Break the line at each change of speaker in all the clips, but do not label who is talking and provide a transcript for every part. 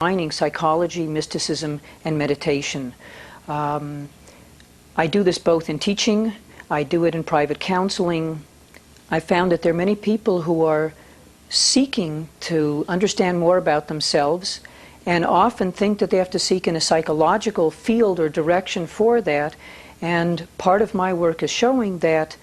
combining psychology, mysticism, and meditation. I do this both in teaching, I do it in private counseling. I found that there are many people who are seeking to understand more about themselves and often think that they have to seek in a psychological field or direction for that. And part of my work is showing that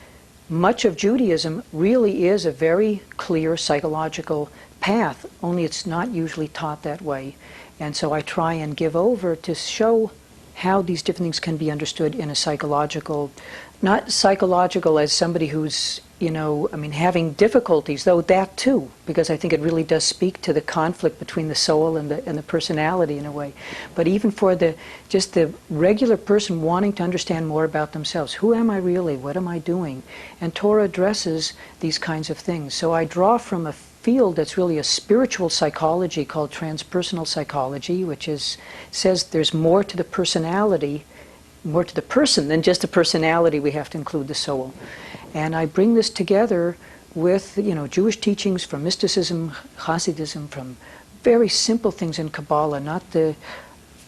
much of Judaism really is a very clear psychological path, only it's not usually taught that way. And so I try and give over to show how these different things can be understood in a psychological, not psychological as somebody who's, having difficulties, though that too, because I think it really does speak to the conflict between the soul and the personality in a way. But even for just the regular person wanting to understand more about themselves, who am I really? What am I doing? And Torah addresses these kinds of things. So I draw from a field that's really a spiritual psychology called transpersonal psychology, which says there's more to the personality, more to the person than just the personality. We have to include the soul. And I bring this together with, Jewish teachings from mysticism, Hasidism, from very simple things in Kabbalah, not the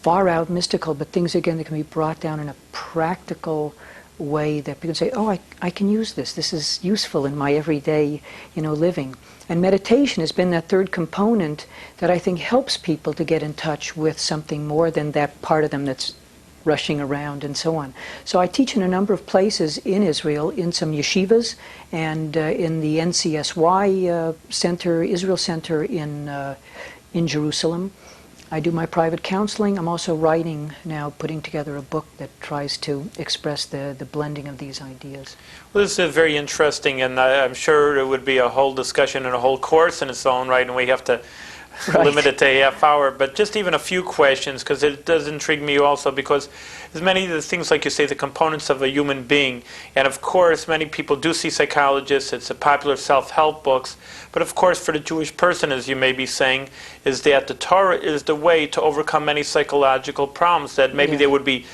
far-out mystical, but things, again, that can be brought down in a practical way that people say, oh, I can use this. This is useful in my everyday, living. And meditation has been that third component that I think helps people to get in touch with something more than that part of them that's rushing around and so on. So I teach in a number of places in Israel, in some yeshivas, and in the NCSY Center, Israel Center in Jerusalem. I do my private counseling. I'm also writing now, putting together a book that tries to express the blending of these ideas.
Well, this is very interesting, and I'm sure it would be a whole discussion and a whole course in its own right, and we have to limit it to a half hour. But just even a few questions, because it does intrigue me also, because there's many of the things, like you say, the components of a human being. And of course, many people do see psychologists. It's a popular self-help books. But of course, for the Jewish person, as you may be saying, is that the Torah is the way to overcome many psychological problems that maybe they would be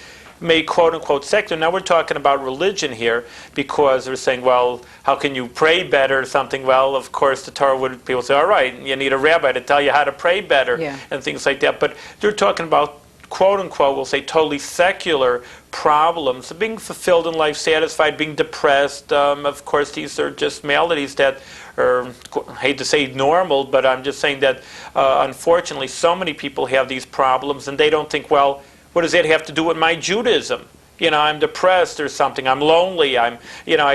made quote-unquote secular. Now we're talking about religion here, because they're saying, well, how can you pray better or something? Well, of course, the Torah would, people say, all right, you need a rabbi to tell you how to pray better and things like that. But they're talking about quote-unquote, we'll say totally secular problems, being fulfilled in life, satisfied, being depressed. Of course, these are just maladies that are, I hate to say normal, but I'm just saying that unfortunately so many people have these problems, and they don't think, well, what does that have to do with my Judaism? I'm depressed or something. I'm lonely. I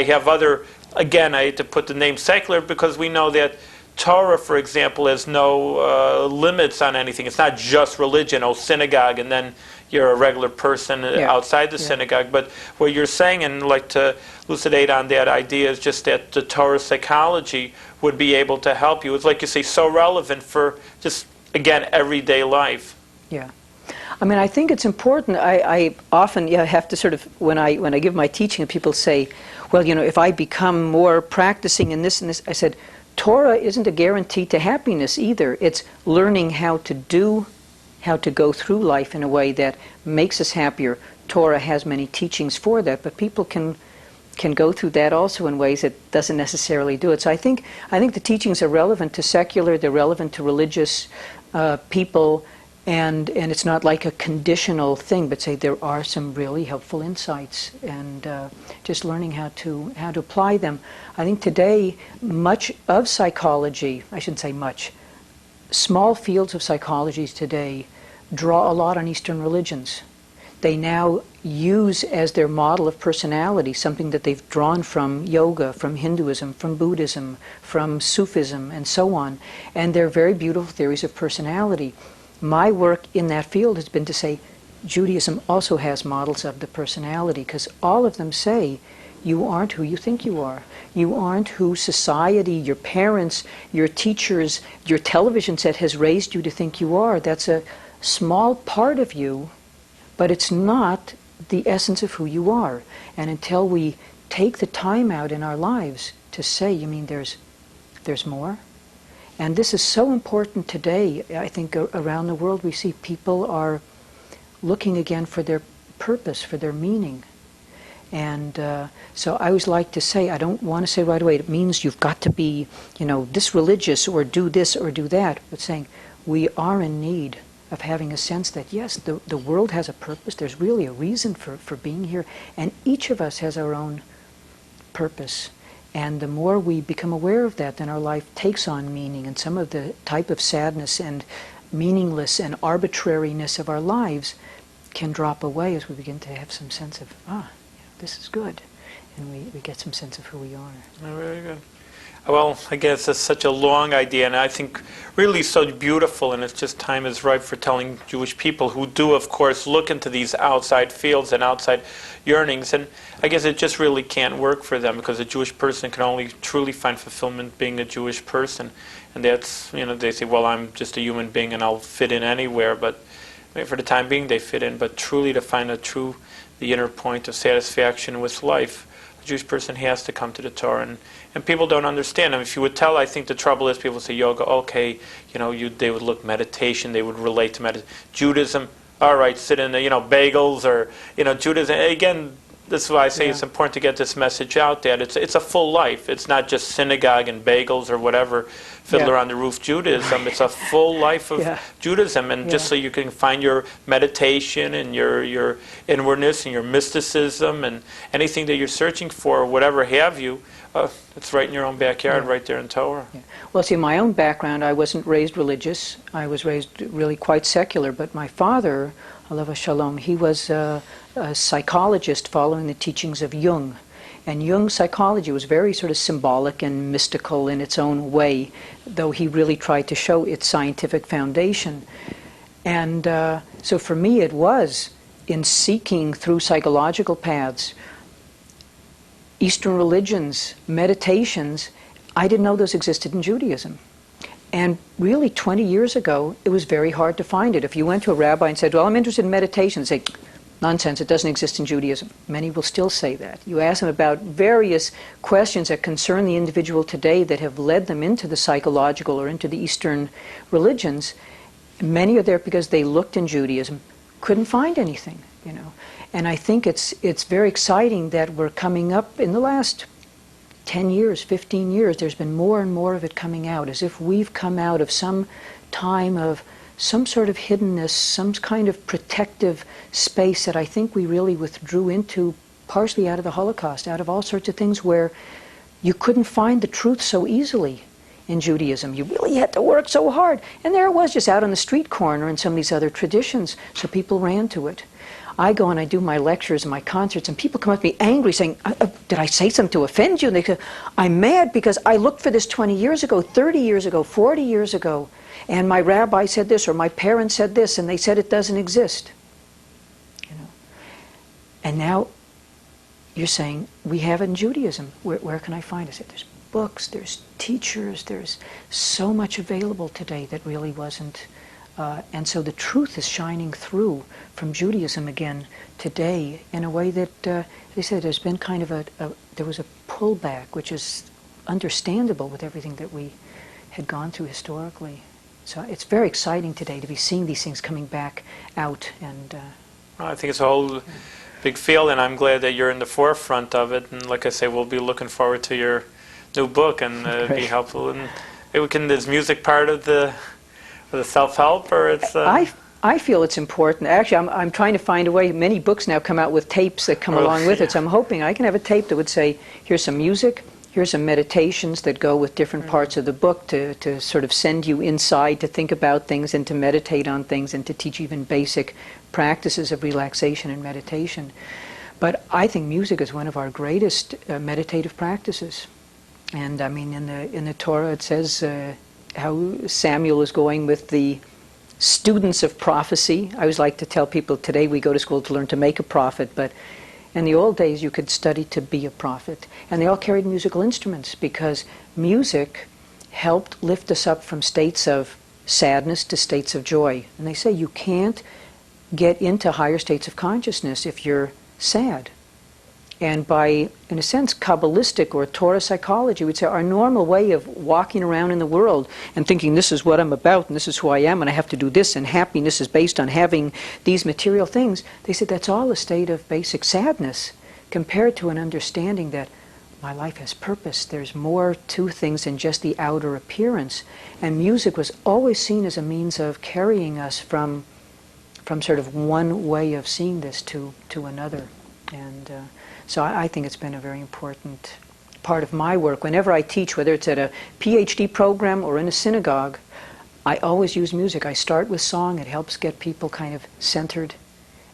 have other, again, I hate to put the name secular, because we know that Torah, for example, has no limits on anything. It's not just religion, synagogue, and then you're a regular person outside the synagogue. But what you're saying, and I'd like to elucidate on that idea, is just that the Torah psychology would be able to help you. It's like you say, so relevant for just, again, everyday life.
Yeah. I think it's important. I often have to sort of, when I give my teaching, people say, well, if I become more practicing in this and this, I said, Torah isn't a guarantee to happiness either. It's learning how to go through life in a way that makes us happier. Torah has many teachings for that, but people can go through that also in ways that doesn't necessarily do it. So I think the teachings are relevant to secular, they're relevant to religious people, and it's not like a conditional thing, but say there are some really helpful insights, and just learning how to apply them. I think today much of psychology, I shouldn't say much, small fields of psychology today draw a lot on Eastern religions. They now use as their model of personality something that they've drawn from yoga, from Hinduism, from Buddhism, from Sufism, and so on. And they're very beautiful theories of personality. My work in that field has been to say Judaism also has models of the personality, because all of them say you aren't who you think you are. You aren't who society, your parents, your teachers, your television set has raised you to think you are. That's a small part of you, but it's not the essence of who you are. And until we take the time out in our lives to say, you mean there's more? And this is so important today. I think around the world we see people are looking again for their purpose, for their meaning. And so I always like to say, I don't want to say right away, it means you've got to be, this religious or do this or do that, but saying we are in need of having a sense that, yes, the world has a purpose, there's really a reason for being here, and each of us has our own purpose. And the more we become aware of that, then our life takes on meaning, and some of the type of sadness and meaningless and arbitrariness of our lives can drop away as we begin to have some sense of, this is good. And we get some sense of who we are.
Oh, very good. Well, I guess it's such a long idea, and I think really so beautiful, and it's just time is ripe for telling Jewish people who do, of course, look into these outside fields and outside yearnings, and I guess it just really can't work for them, because a Jewish person can only truly find fulfillment being a Jewish person, and that's, they say, well, I'm just a human being and I'll fit in anywhere, but for the time being they fit in, but truly to find the inner point of satisfaction with life, a Jewish person has to come to the Torah, and people don't understand. If you would tell, I think the trouble is people say yoga, okay, they would look meditation, they would relate to meditation. Judaism, all right, sit in bagels, or Judaism. Again, this is why I say it's important to get this message out that it's a full life. It's not just synagogue and bagels or whatever, Fiddler on the Roof Judaism. It's a full life of Judaism, and just so you can find your meditation and your inwardness and your mysticism and anything that you're searching for, or whatever have you, it's right in your own backyard, right there in Torah.
Yeah. Well, see, my own background, I wasn't raised religious. I was raised really quite secular, but my father, Alav Shalom, he was a psychologist following the teachings of Jung. And Jung's psychology was very sort of symbolic and mystical in its own way, though he really tried to show its scientific foundation. And so for me it was in seeking through psychological paths, Eastern religions, meditations. I didn't know those existed in Judaism. And really 20 years ago, it was very hard to find it. If you went to a rabbi and said, well, I'm interested in meditation, they'd say, nonsense, it doesn't exist in Judaism. Many will still say that. You ask them about various questions that concern the individual today that have led them into the psychological or into the Eastern religions. Many are there because they looked in Judaism, couldn't find anything, And I think it's very exciting that we're coming up in the last 10 years, 15 years, there's been more and more of it coming out, as if we've come out of some time of some sort of hiddenness, some kind of protective space that I think we really withdrew into, partially out of the Holocaust, out of all sorts of things where you couldn't find the truth so easily in Judaism. You really had to work so hard. And there it was, just out on the street corner in some of these other traditions, so people ran to it. I go and I do my lectures and my concerts, and people come up to me angry saying, did I say something to offend you? And they say, I'm mad because I looked for this 20 years ago, 30 years ago, 40 years ago, and my rabbi said this, or my parents said this, and they said it doesn't exist. And now you're saying, we have it in Judaism. Where can I find it? I said, there's books, there's teachers, there's so much available today that really wasn't. And so the truth is shining through from Judaism again today in a way that, they said, there's been kind of there was a pullback, which is understandable with everything that we had gone through historically. So it's very exciting today to be seeing these things coming back out. And
well, I think it's a whole big field, and I'm glad that you're in the forefront of it. And like I say, we'll be looking forward to your new book, and it'd be helpful. And maybe is music part of the self-help, or it's?
I feel it's important. Actually, I'm trying to find a way. Many books now come out with tapes that come along with it. So I'm hoping I can have a tape that would say, here's some music, here's some meditations that go with different parts of the book to sort of send you inside to think about things and to meditate on things and to teach even basic practices of relaxation and meditation. But I think music is one of our greatest meditative practices. And I mean, in the Torah it says how Samuel is going with the students of prophecy. I always like to tell people today we go to school to learn to make a prophet, but in the old days you could study to be a prophet. And they all carried musical instruments because music helped lift us up from states of sadness to states of joy. And they say you can't get into higher states of consciousness if you're sad. And by, in a sense, Kabbalistic or Torah psychology, we'd say our normal way of walking around in the world and thinking this is what I'm about and this is who I am and I have to do this and happiness is based on having these material things, they said that's all a state of basic sadness compared to an understanding that my life has purpose. There's more to things than just the outer appearance. And music was always seen as a means of carrying us from sort of one way of seeing this to another. And so I think it's been a very important part of my work. Whenever I teach, whether it's at a PhD program or in a synagogue, I always use music. I start with song. It helps get people kind of centered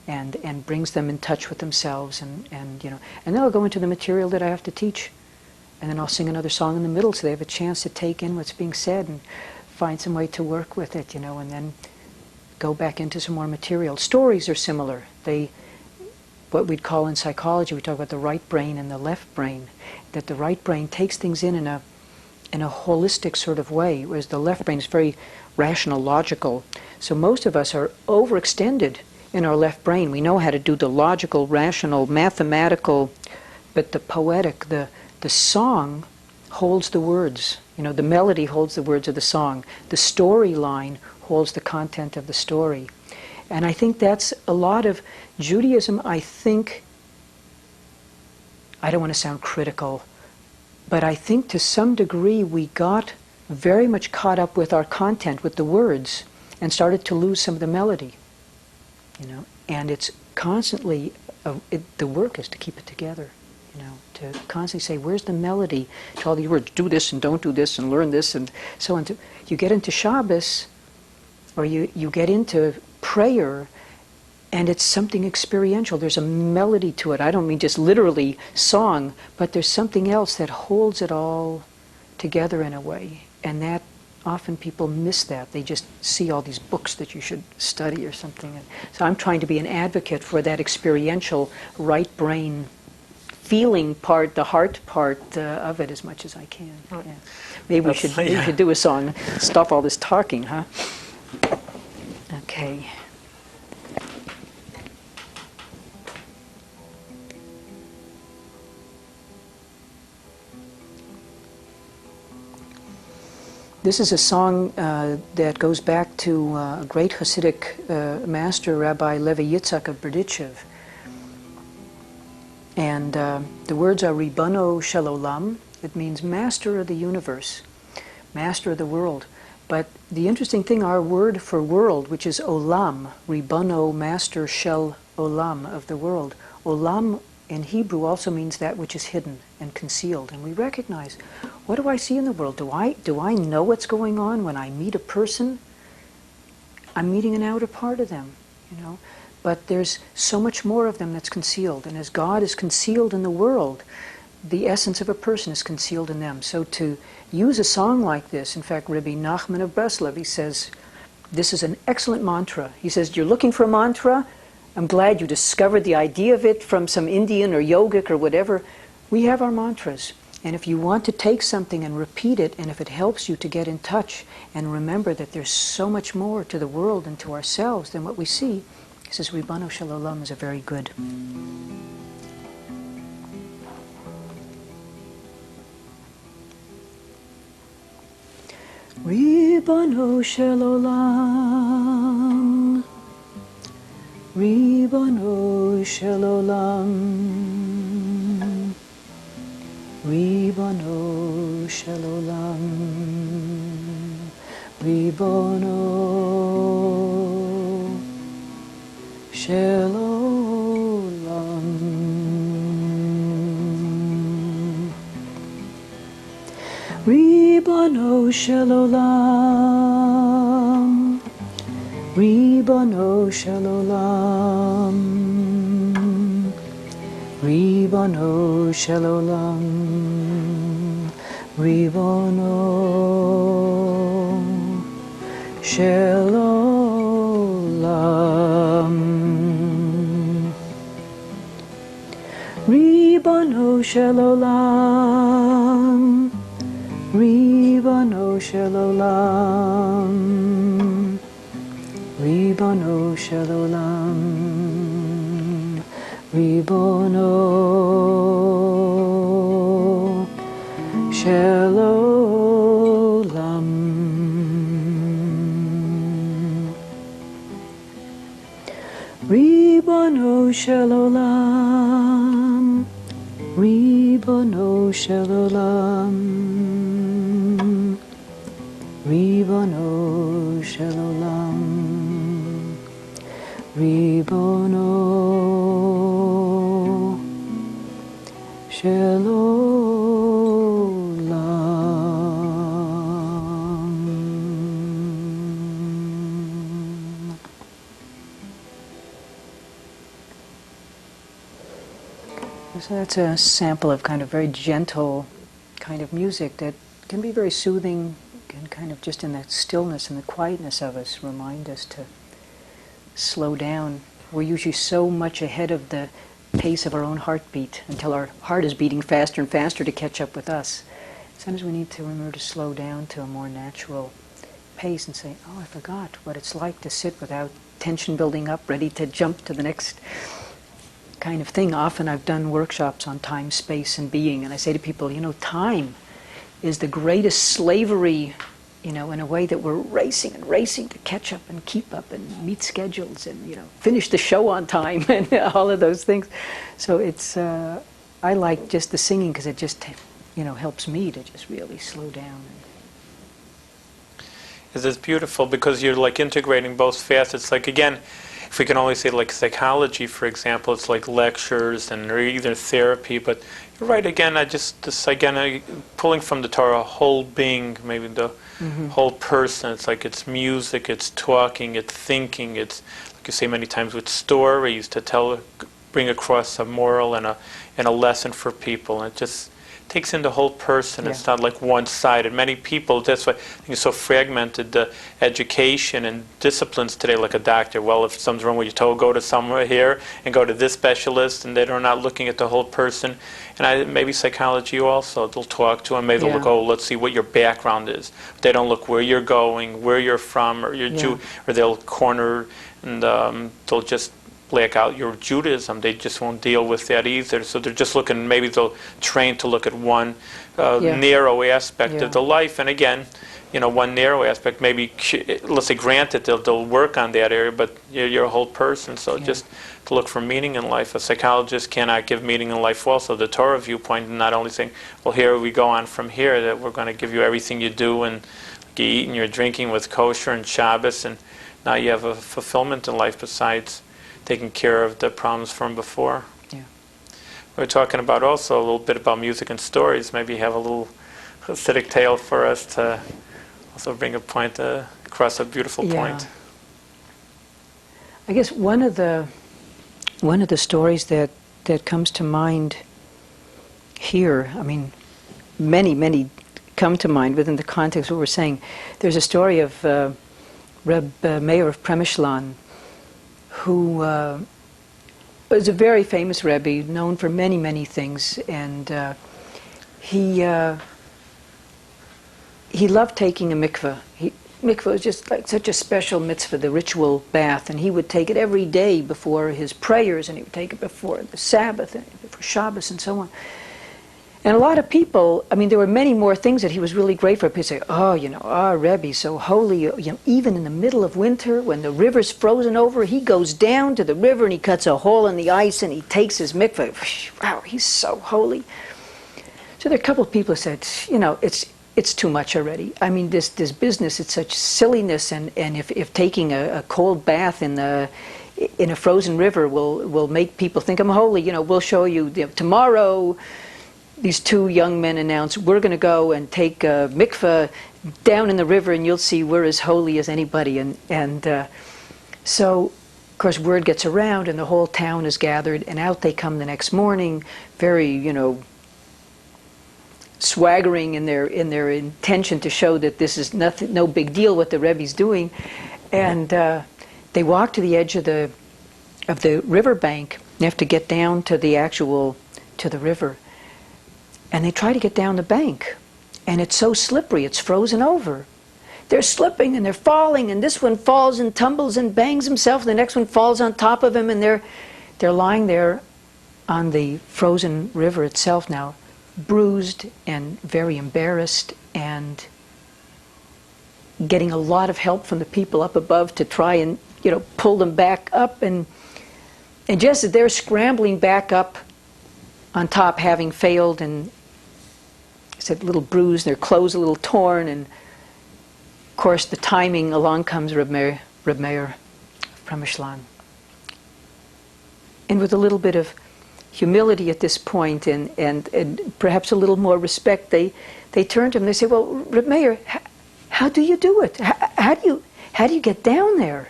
and brings them in touch with themselves. And then I'll go into the material that I have to teach. And then I'll sing another song in the middle so they have a chance to take in what's being said and find some way to work with it, and then go back into some more material. Stories are similar. What we'd call in psychology, we talk about the right brain and the left brain, that the right brain takes things in a holistic sort of way, whereas the left brain is very rational, logical. So most of us are overextended in our left brain. We know how to do the logical, rational, mathematical, but the poetic, the song holds the words. The melody holds the words of the song. The storyline holds the content of the story. And I think that's a lot of Judaism. I don't want to sound critical, but I think to some degree we got very much caught up with our content, with the words, and started to lose some of the melody. And it's constantly, the work is to keep it together, to constantly say, where's the melody to all these words? Do this and don't do this and learn this and so on. You get into Shabbos, or you get into prayer, and it's something experiential. There's a melody to it. I don't mean just literally song, but there's something else that holds it all together in a way. And that often people miss that. They just see all these books that you should study or something. And so I'm trying to be an advocate for that experiential right brain feeling part, the heart part of it as much as I can. Yeah. Maybe we should do a song. Stop all this talking, huh? Okay. This is a song that goes back to a great Hasidic master, Rabbi Levi Yitzhak of Berditchev. And the words are Ribbono Shel Olam. It means master of the universe, master of the world. But the interesting thing, our word for world, which is Olam, Ribbono, master Shel Olam, of the world. Olam in Hebrew also means that which is hidden and concealed. And we recognize, what do I see in the world? Do I know what's going on when I meet a person? I'm meeting an outer part of them, But there's so much more of them that's concealed. And as God is concealed in the world, the essence of a person is concealed in them. So to use a song like this, in fact, Rabbi Nachman of Breslov, he says, this is an excellent mantra. He says, you're looking for a mantra? I'm glad you discovered the idea of it from some Indian or yogic or whatever. We have our mantras. And if you want to take something and repeat it, and if it helps you to get in touch and remember that there's so much more to the world and to ourselves than what we see, he says, Ribbono Shel Olam is a very good. Ribbono Shel Olam, Ribbono Shel Olam, Ribbono Shel Olam, Ribbono Shel Olam. Ribbono Shel Olam, Ribbono Shel Olam, Ribbono Shel Olam, Ribbono Shel Olam, Ribbono Shel Olam, Ribbono Shel Olam, Ribbono Shel Olam, Ribbono Shel Olam, Ribbono Shel Olam, Ribbono Ribono shel olam, Ribono shel olam, Ribono shel olam. So that's a sample of kind of very gentle kind of music that can be very soothing, and kind of just in that stillness and the quietness of us remind us to slow down. We're usually so much ahead of the pace of our own heartbeat until our heart is beating faster and faster to catch up with us. Sometimes we need to remember to slow down to a more natural pace and say, oh, I forgot what it's like to sit without tension building up, ready to jump to the next kind of thing. Often I've done workshops on time, space, and being, and I say to people, time is the greatest slavery, in a way that we're racing and racing to catch up and keep up and meet schedules and, finish the show on time and all of those things. So it's, I like just the singing because it just, helps me to just really slow down.
It's beautiful because you're like integrating both facets. Like again, if we can only say like psychology, for example, it's like lectures and or either therapy, but you're right, again, pulling from the Torah, whole being, maybe the whole person. It's like it's music, it's talking, it's thinking, it's, like you say many times, with stories to bring across a moral and a lesson for people. And it just takes in the whole person. Yeah. It's not like one-sided. Many people, that's why I think it's so fragmented, the education and disciplines today, like a doctor. Well, if something's wrong with your toe, go to somewhere here and go to this specialist, and they're not looking at the whole person. And maybe psychology also, they'll talk to them, maybe they'll look, let's see what your background is. But they don't look where you're going, where you're from, or you're Jew, or they'll corner, and they'll just black out your Judaism. They just won't deal with that either. So they're just looking, maybe they'll train to look at one narrow aspect of the life. And again, one narrow aspect, maybe, let's say granted, they'll work on that area, but you're a whole person. So just to look for meaning in life. A psychologist cannot give meaning in life also. The Torah viewpoint, not only saying, well, here we go on from here, that we're going to give you everything you do, and you eat and you're drinking with kosher and Shabbos, and now you have a fulfillment in life besides taking care of the problems from before. Yeah. We're talking about also a little bit about music and stories. Maybe you have a little Hasidic tale for us to also bring a point across a beautiful point.
I guess one of the stories that comes to mind here, I mean, many come to mind within the context of what we're saying. There's a story of Reb Meir of Premishlan, who was a very famous Rebbe, known for many things, and he loved taking a mikveh. Mikveh was just like such a special mitzvah, the ritual bath, and he would take it every day before his prayers, and he would take it before the Sabbath, and before Shabbos, and so on. And a lot of people, I mean, there were many more things that he was really great for. People say, Rebbe's so holy. Even in the middle of winter, when the river's frozen over, he goes down to the river and he cuts a hole in the ice and he takes his mikveh. Wow, he's so holy. So there are a couple of people who said, it's too much already. I mean, this business, it's such silliness, and if taking a cold bath in a frozen river will make people think I'm holy, we'll show you tomorrow. These two young men announced, we're going to go and take a mikveh down in the river, and you'll see we're as holy as anybody. And so, of course, word gets around, and the whole town is gathered, and out they come the next morning, very, swaggering in their intention to show that this is no big deal what the Rebbe's doing. And they walk to the edge of the river bank. They have to get down to the river. And they try to get down the bank, and it's so slippery, it's frozen over. They're slipping and they're falling, and this one falls and tumbles and bangs himself, and the next one falls on top of him, and they're lying there on the frozen river itself now, bruised and very embarrassed, and getting a lot of help from the people up above to try and pull them back up, and just as they're scrambling back up on top having failed, and he said a little bruised, their clothes a little torn, and of course the timing, along comes Reb Meir from Ishlan. And with a little bit of humility at this point, and perhaps a little more respect, they turned to him. They said, "Well, Reb Meir, how do you do it? How do you get down there?"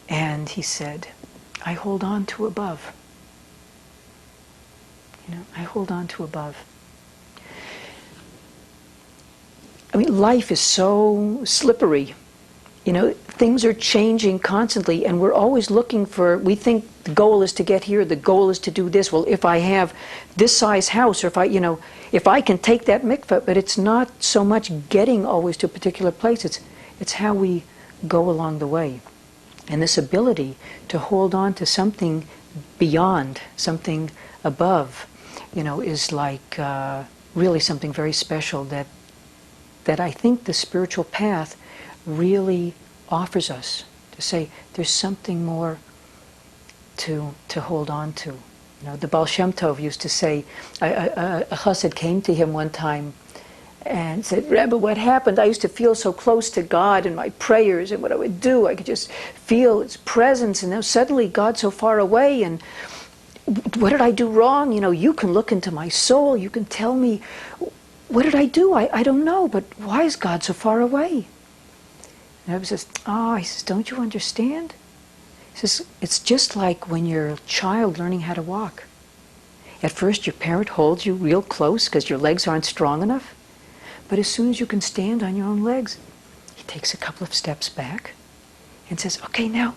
And he said, "I hold on to above. I hold on to above." I mean, life is so slippery. Things are changing constantly, and we're always looking for, we think the goal is to get here, the goal is to do this. Well, if I have this size house, or if I can take that mikveh, but it's not so much getting always to a particular place, it's how we go along the way. And this ability to hold on to something beyond, something above, is like really something very special that I think the spiritual path really offers us, to say there's something more to hold on to. The Baal Shem Tov used to say, a chassid came to him one time and said, "Rebbe, what happened? I used to feel so close to God in my prayers, and what I would do, I could just feel His presence, and now suddenly God's so far away, and what did I do wrong? You can look into my soul, you can tell me, what did I do? I don't know, but why is God so far away?" And Rebbe says, he says, "Don't you understand?" He says, "It's just like when you're a child learning how to walk. At first your parent holds you real close because your legs aren't strong enough. But as soon as you can stand on your own legs, he takes a couple of steps back and says, okay, now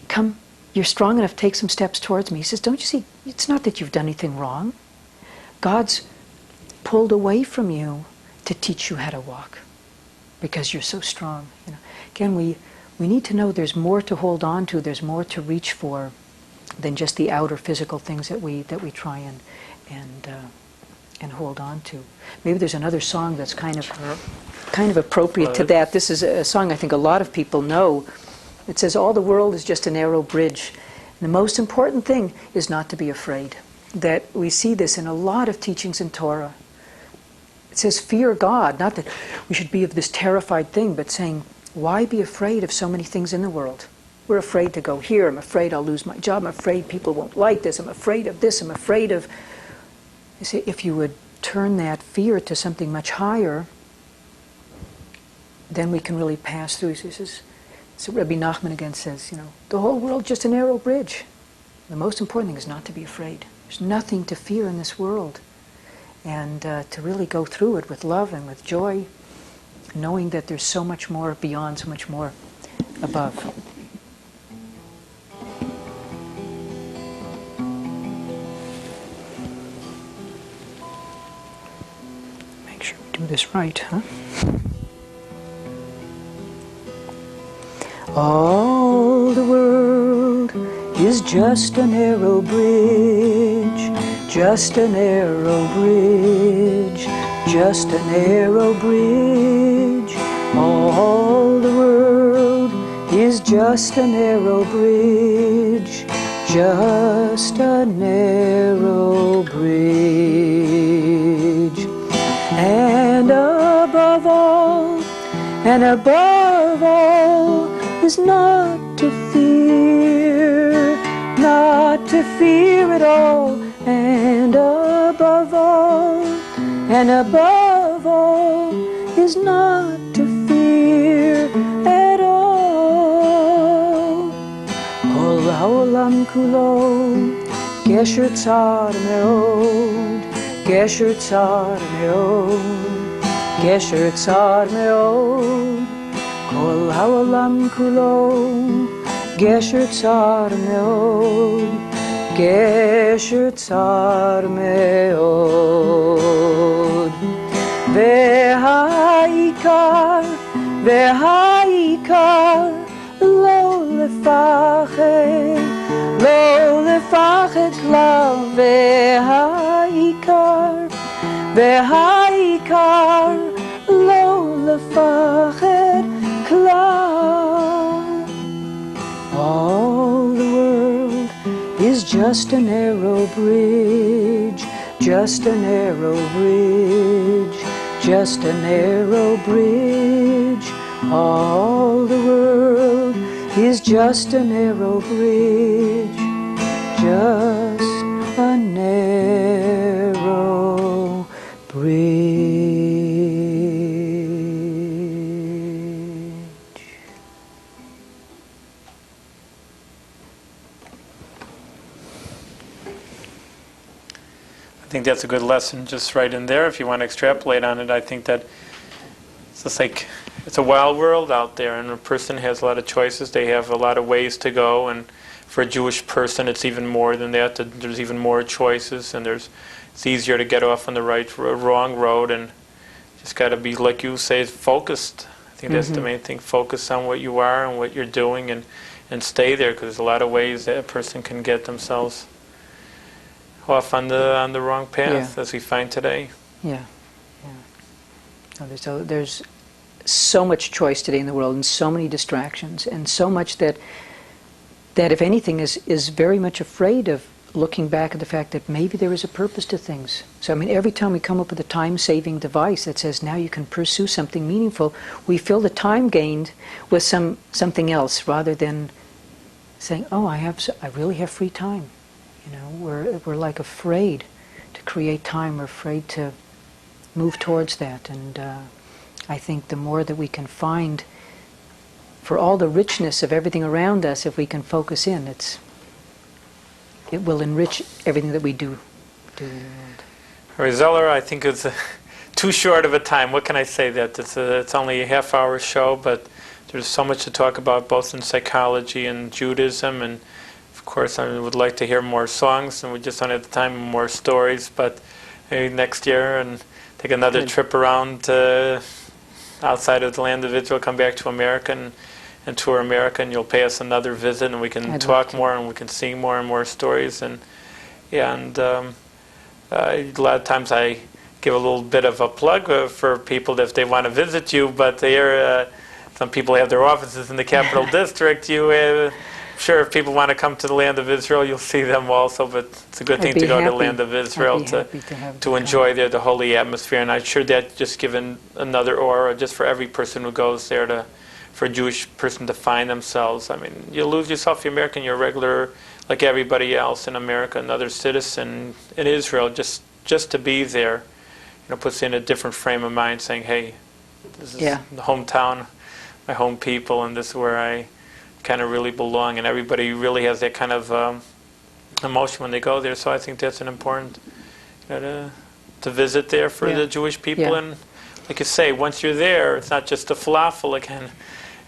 come, you're strong enough, take some steps towards me." He says, "Don't you see, it's not that you've done anything wrong. God's pulled away from you to teach you how to walk because you're so strong." Again, we need to know there's more to hold on to, there's more to reach for than just the outer physical things that we try and hold on to. Maybe there's another song that's kind of appropriate to that. This is a song I think a lot of people know. It says, "All the world is just a narrow bridge. And the most important thing is not to be afraid." That we see this in a lot of teachings in Torah. It says, fear God, not that we should be of this terrified thing, but saying, why be afraid of so many things in the world? We're afraid to go here. I'm afraid I'll lose my job. I'm afraid people won't like this. I'm afraid of this. I'm afraid of... You see, if you would turn that fear to something much higher, then we can really pass through. So Rabbi Nachman again says, the whole world's just a narrow bridge. The most important thing is not to be afraid. There's nothing to fear in this world. And to really go through it with love and with joy, knowing that there's so much more beyond, so much more above. Make sure we do this right, huh? All the world is just a narrow bridge, just a narrow bridge, just a narrow bridge. All the world is just a narrow bridge, just a narrow bridge. And above all, is not to fear at all. And above all, is not to fear at all. Kol ha'olam kulo, gesher tzar me'od, gesher tzar me'od, gesher tzar me'od. Kol ha'olam kulo, gesher tzar me'od, gesher tzar me'od. Ve'ha'ikar lo lefachet klal. Ve'ha'ikar lo lefachet klal. All the world is just a narrow bridge, just a narrow bridge, just a narrow bridge. All the world is just a narrow bridge, just a narrow bridge.
I think that's a good lesson just right in there. If you want to extrapolate on it, I think that it's just like it's a wild world out there, and a person has a lot of choices. They have a lot of ways to go, and for a Jewish person, it's even more than that. There's even more choices, and it's easier to get off on the right or wrong road, and just got to be, like you say, focused. I think that's the main thing. Focus on what you are and what you're doing, and stay there, because there's a lot of ways that a person can get themselves off on the wrong path, as we find today.
Yeah. So there's so much choice today in the world, and so many distractions, and so much that if anything is very much afraid of looking back at the fact that maybe there is a purpose to things. So I mean, every time we come up with a time-saving device that says now you can pursue something meaningful, we fill the time gained with something else, rather than saying, oh, I really have free time. You know, we're like afraid to create time, we're afraid to move towards that, and I think the more that we can find, for all the richness of everything around us, if we can focus in, it will enrich everything that we do in the world.
All right, Zeller, I think it's too short of a time. What can I say? That it's only a half-hour show, but there's so much to talk about, both in psychology and Judaism, and of course I would like to hear more songs, and we just don't have the time for more stories, but maybe next year, and take another trip around outside of the land of Israel, come back to America and tour America, and you'll pay us another visit, and we can talk more, and we can see more and more stories, and a lot of times I give a little bit of a plug for people if they want to visit you, but some people have their offices in the Capital District. Sure, if people want to come to the land of Israel, you'll see them also, but it's a good thing to go to the land of Israel to enjoy the holy atmosphere. And I'm sure that just given another aura just for every person who goes there, for a Jewish person to find themselves. I mean, you lose yourself, you're American, you're regular, like everybody else in America, another citizen in Israel, just to be there, puts you in a different frame of mind, saying, hey, this is the hometown, my home people, and this is where I kind of really belong, and everybody really has that kind of emotion when they go there. So I think that's an important to visit there for the Jewish people. And like you say, once you're there, it's not just the falafel again.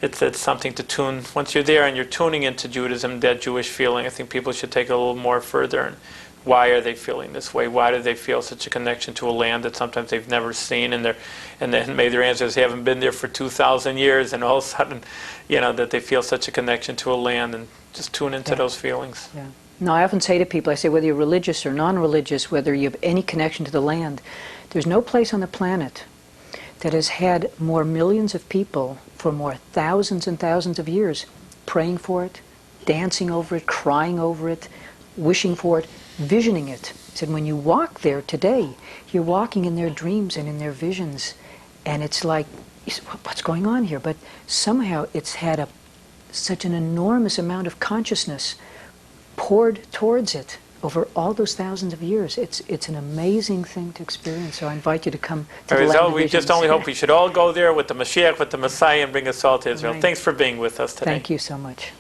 It's something to tune. Once you're there and you're tuning into Judaism, that Jewish feeling, I think people should take it a little more further. And why are they feeling this way? Why do they feel such a connection to a land that sometimes they've never seen? And then maybe their answer is they haven't been there for 2,000 years, and all of a sudden, that they feel such a connection to a land, and just tune into those feelings.
Yeah. No, I often say to people, I say, whether you're religious or non-religious, whether you have any connection to the land, there's no place on the planet that has had more millions of people for more thousands and thousands of years praying for it, dancing over it, crying over it, wishing for it, visioning it. He said, when you walk there today, you're walking in their dreams and in their visions, and it's like, what's going on here? But somehow it's had such an enormous amount of consciousness poured towards it over all those thousands of years. It's an amazing thing to experience. So I invite you to come to the land of
we just only hope we should all go there with the Mashiach, with the Messiah, and bring us all to Israel. Right. Thanks for being with us today.
Thank you so much.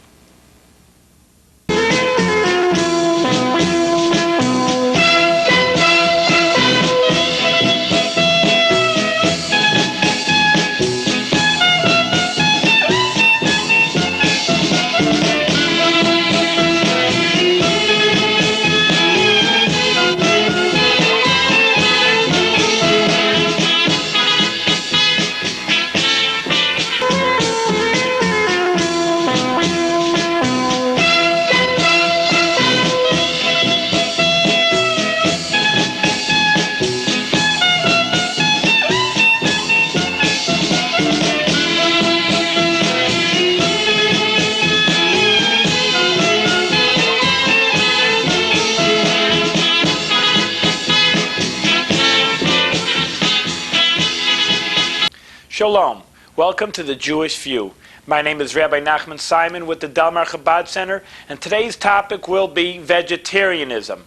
Shalom. Welcome to the Jewish View. My name is Rabbi Nachman Simon with the Delmar Chabad Center, and today's topic will be vegetarianism.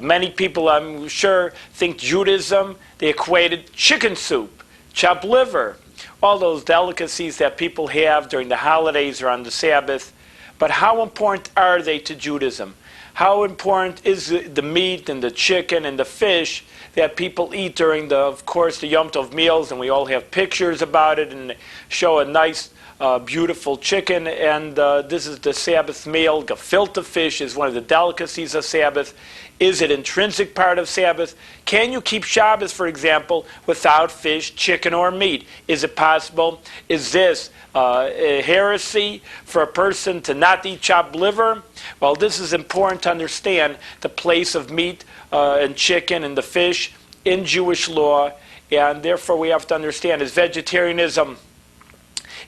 Many people, I'm sure, think Judaism, they equated chicken soup, chopped liver, all those delicacies that people have during the holidays or on the Sabbath. But how important are they to Judaism? How important is the meat and the chicken and the fish that people eat during of course, the Yom Tov meals, and we all have pictures about it and show a nice, beautiful chicken, and this is the Sabbath meal. Gefilte fish is one of the delicacies of Sabbath. Is it intrinsic part of Sabbath? Can you keep Shabbos, for example, without fish, chicken, or meat? Is it possible? Is this a heresy for a person to not eat chopped liver? Well, this is important to understand the place of meat and chicken and the fish in Jewish law, and therefore we have to understand, is vegetarianism,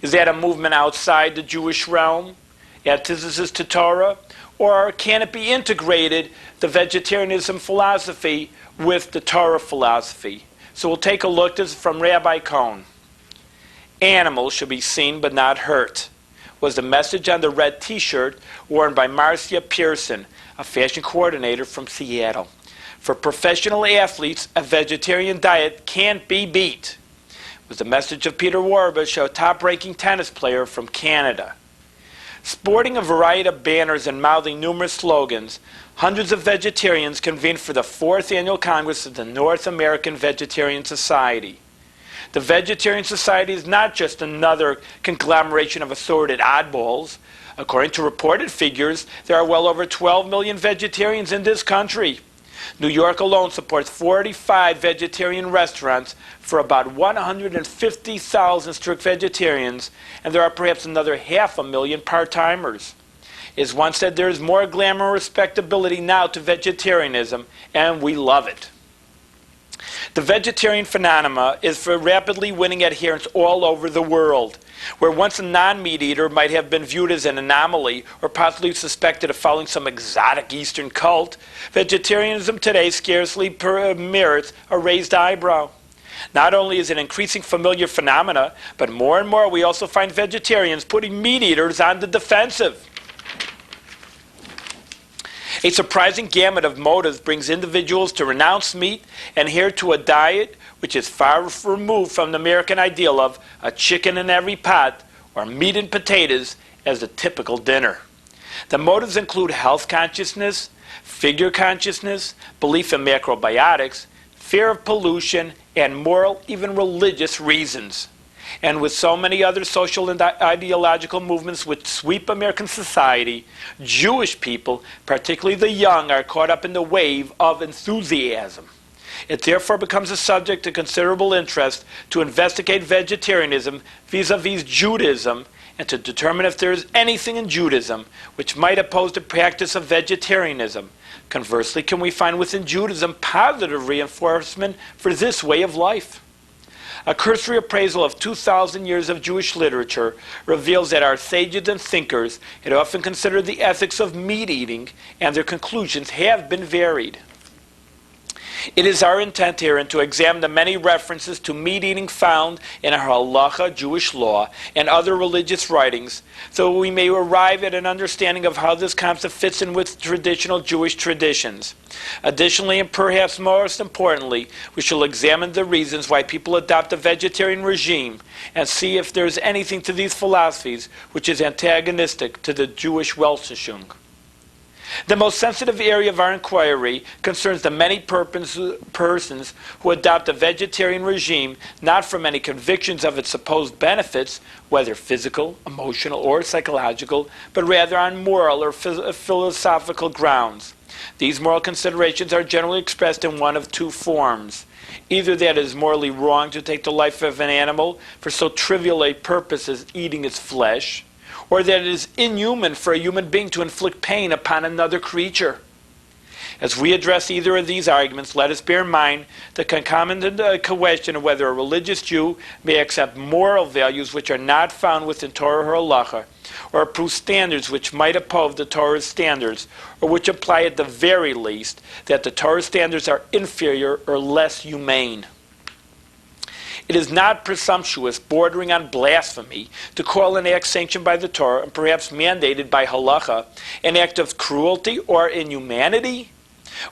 is that a movement outside the Jewish realm, antithesis to Torah, or can it be integrated, the vegetarianism philosophy, with the Torah philosophy? So we'll take a look. This is from Rabbi Cohn. Animals should be seen but not hurt, was the message on the red t-shirt worn by Marcia Pearson, a fashion coordinator from Seattle. For professional athletes, a vegetarian diet can't be beat, was the message of Peter Warbush, a top-ranking tennis player from Canada. Sporting a variety of banners and mouthing numerous slogans, hundreds of vegetarians convened for the 4th Annual Congress of the North American Vegetarian Society. The Vegetarian Society is not just another conglomeration of assorted oddballs. According to reported figures, there are well over 12 million vegetarians in this country. New York alone supports 45 vegetarian restaurants for about 150,000 strict vegetarians, and there are perhaps another 500,000 part-timers. As one said, there is more glamour and respectability now to vegetarianism, and we love it. The vegetarian phenomenon is rapidly winning adherents all over the world. Where once a non-meat eater might have been viewed as an anomaly or possibly suspected of following some exotic Eastern cult, vegetarianism today scarcely merits a raised eyebrow. Not only is it an increasing familiar phenomena, but more and more we also find vegetarians putting meat eaters on the defensive. A surprising gamut of motives brings individuals to renounce meat and adhere to a diet which is far removed from the American ideal of a chicken in every pot or meat and potatoes as the typical dinner. The motives include health consciousness, figure consciousness, belief in macrobiotics, fear of pollution, and moral, even religious reasons. And with so many other social and ideological movements which sweep American society, Jewish people, particularly the young, are caught up in the wave of enthusiasm. It therefore becomes a subject of considerable interest to investigate vegetarianism vis-a-vis Judaism and to determine if there is anything in Judaism which might oppose the practice of vegetarianism. Conversely, can we find within Judaism positive reinforcement for this way of life? A cursory appraisal of 2,000 years of Jewish literature reveals that our sages and thinkers had often considered the ethics of meat eating, and their conclusions have been varied. It is our intent here to examine the many references to meat eating found in our halacha, Jewish law, and other religious writings, so we may arrive at an understanding of how this concept fits in with traditional Jewish traditions. Additionally, and perhaps most importantly, we shall examine the reasons why people adopt a vegetarian regime and see if there is anything to these philosophies which is antagonistic to the Jewish Weltanschauung. The most sensitive area of our inquiry concerns the many persons who adopt a vegetarian regime not from any convictions of its supposed benefits, whether physical, emotional, or psychological, but rather on moral or philosophical grounds. These moral considerations are generally expressed in one of two forms. Either that it is morally wrong to take the life of an animal for so trivial a purpose as eating its flesh, or that it is inhuman for a human being to inflict pain upon another creature. As we address either of these arguments, let us bear in mind the concomitant question of whether a religious Jew may accept moral values which are not found within Torah or halacha, or approve standards which might oppose the Torah's standards, or which imply at the very least that the Torah's standards are inferior or less humane.
It is not presumptuous, bordering on blasphemy, to call an act sanctioned by the Torah and perhaps mandated by halacha an act of cruelty or inhumanity.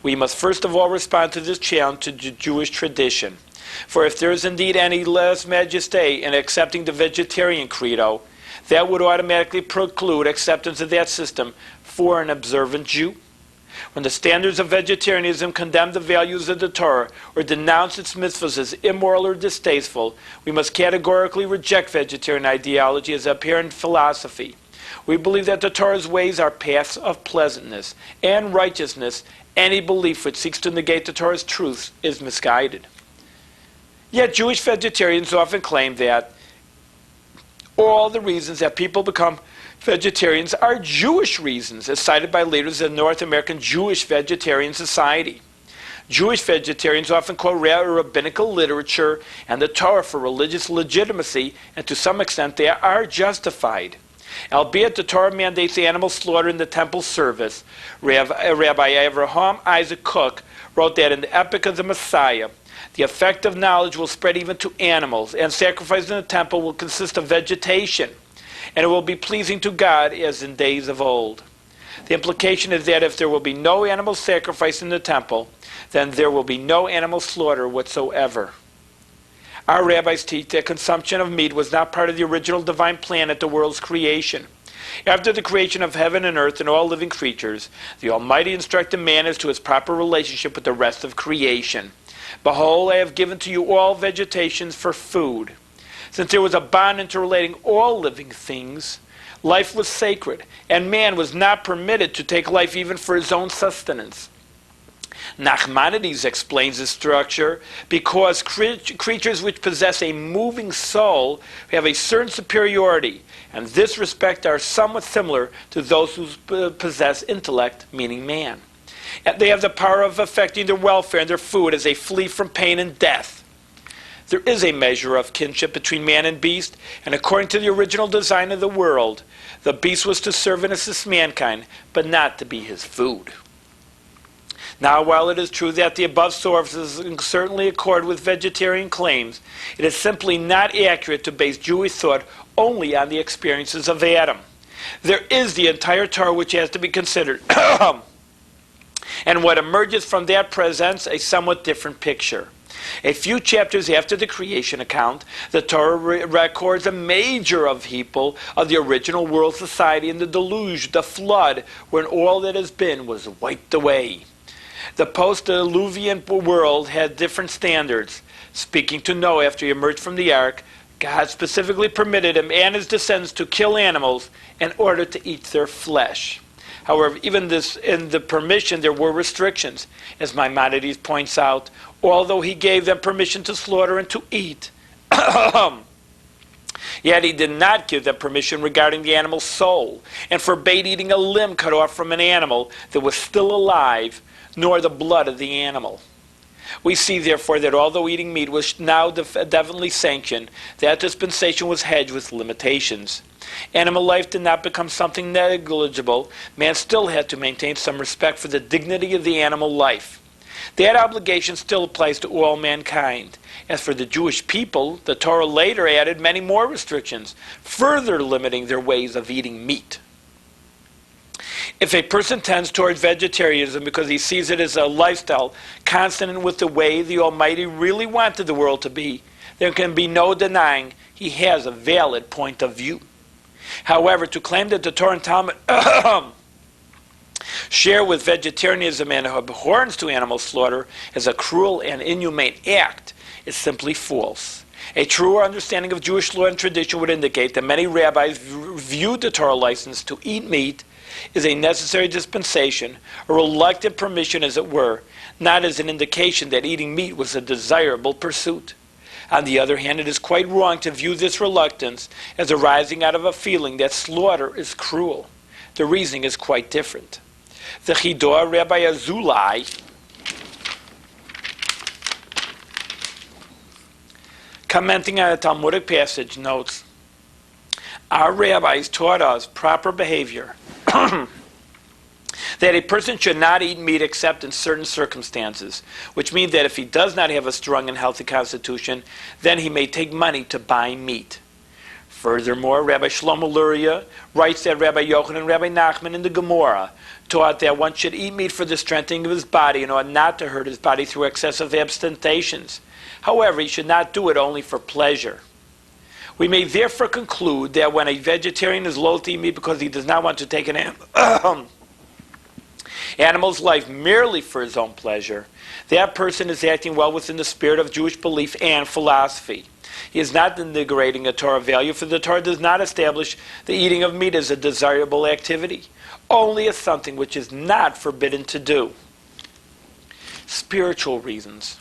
We must first of all respond to this challenge to the Jewish tradition. For if there is indeed any lèse majesté in accepting the vegetarian credo, that would automatically preclude acceptance of that system for an observant Jew. When the standards of vegetarianism condemn the values of the Torah or denounce its mitzvahs as immoral or distasteful, we must categorically reject vegetarian ideology as apparent philosophy. We believe that the Torah's ways are paths of pleasantness and righteousness. Any belief which seeks to negate the Torah's truths is misguided. Yet Jewish vegetarians often claim that all the reasons that people become vegetarians are Jewish reasons, as cited by leaders of the North American Jewish Vegetarian Society. Jewish vegetarians often quote rabbinical literature and the Torah for religious legitimacy, and to some extent they are justified. Albeit the Torah mandates animal slaughter in the temple service, Rabbi Avraham Isaac Kook wrote that in the Epic of the Messiah, the effect of knowledge will spread even to animals, and sacrifice in the temple will consist of vegetation, and it will be pleasing to God as in days of old. The implication is that if there will be no animal sacrifice in the temple, then there will be no animal slaughter whatsoever. Our rabbis teach that consumption of meat was not part of the original divine plan at the world's creation. After the creation of heaven and earth and all living creatures, the Almighty instructed man as to his proper relationship with the rest of creation. Behold, I have given to you all vegetations for food. Since there was a bond interrelating all living things, life was sacred, and man was not permitted to take life even for his own sustenance. Nachmanides explains this structure because creatures which possess a moving soul have a certain superiority, and in this respect are somewhat similar to those who possess intellect, meaning man. And they have the power of affecting their welfare and their food as they flee from pain and death. There is a measure of kinship between man and beast, and according to the original design of the world, the beast was to serve and assist mankind, but not to be his food. Now, while it is true that the above sources certainly accord with vegetarian claims, it is simply not accurate to base Jewish thought only on the experiences of Adam. There is the entire Torah which has to be considered. And what emerges from that presents a somewhat different picture. A few chapters after the creation account, the Torah records a major upheaval of the original world society in the deluge, the flood, when all that has been was wiped away. The post-diluvian world had different standards. Speaking to Noah after he emerged from the ark, God specifically permitted him and his descendants to kill animals in order to eat their flesh. However, even in the permission, there were restrictions. As Maimonides points out, although he gave them permission to slaughter and to eat, yet he did not give them permission regarding the animal's soul, and forbade eating a limb cut off from an animal that was still alive, nor the blood of the animal. We see, therefore, that although eating meat was now definitely sanctioned, that dispensation was hedged with limitations. Animal life did not become something negligible. Man still had to maintain some respect for the dignity of the animal life. That obligation still applies to all mankind. As for the Jewish people, the Torah later added many more restrictions, further limiting their ways of eating meat. If a person tends towards vegetarianism because he sees it as a lifestyle consonant with the way the Almighty really wanted the world to be, there can be no denying he has a valid point of view. However, to claim that the Torah and Talmud share with vegetarianism and abhorrence to animal slaughter as a cruel and inhumane act is simply false. A truer understanding of Jewish law and tradition would indicate that many rabbis viewed the Torah license to eat meat as a necessary dispensation, a reluctant permission as it were, not as an indication that eating meat was a desirable pursuit. On the other hand, it is quite wrong to view this reluctance as arising out of a feeling that slaughter is cruel. The reasoning is quite different. The Chidor, Rabbi Azulai, commenting on a Talmudic passage, notes, "Our rabbis taught us proper behavior that a person should not eat meat except in certain circumstances, which means that if he does not have a strong and healthy constitution, then he may take money to buy meat. Furthermore, Rabbi Shlomo Luria writes that Rabbi Yochanan and Rabbi Nachman in the Gemara taught that one should eat meat for the strengthening of his body and ought not to hurt his body through excessive abstentions. However, he should not do it only for pleasure. We may therefore conclude that when a vegetarian is loath to eat meat because he does not want to take an animal's life merely for his own pleasure, that person is acting well within the spirit of Jewish belief and philosophy. He is not denigrating a Torah value, for the Torah does not establish the eating of meat as a desirable activity, only as something which is not forbidden to do. Spiritual reasons.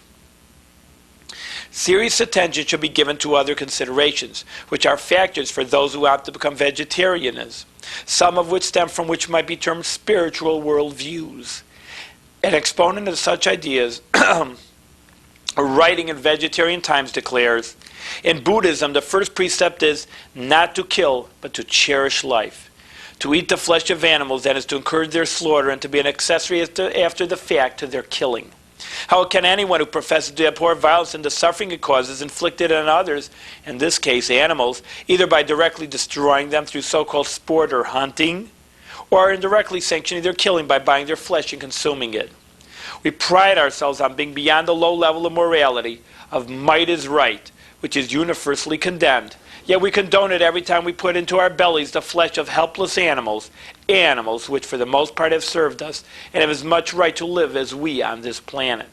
Serious attention should be given to other considerations, which are factors for those who opt to become vegetarians, some of which stem from which might be termed spiritual worldviews. An exponent of such ideas, writing in Vegetarian Times, declares, in Buddhism, the first precept is not to kill, but to cherish life. To eat the flesh of animals, that is to encourage their slaughter and to be an accessory after the fact to their killing. How can anyone who professes to abhor violence and the suffering it causes inflicted on others, in this case animals, either by directly destroying them through so-called sport or hunting, or indirectly sanctioning their killing by buying their flesh and consuming it? We pride ourselves on being beyond the low level of morality, of might is right, which is universally condemned. Yet we condone it every time we put into our bellies the flesh of helpless animals, animals which for the most part have served us and have as much right to live as we on this planet.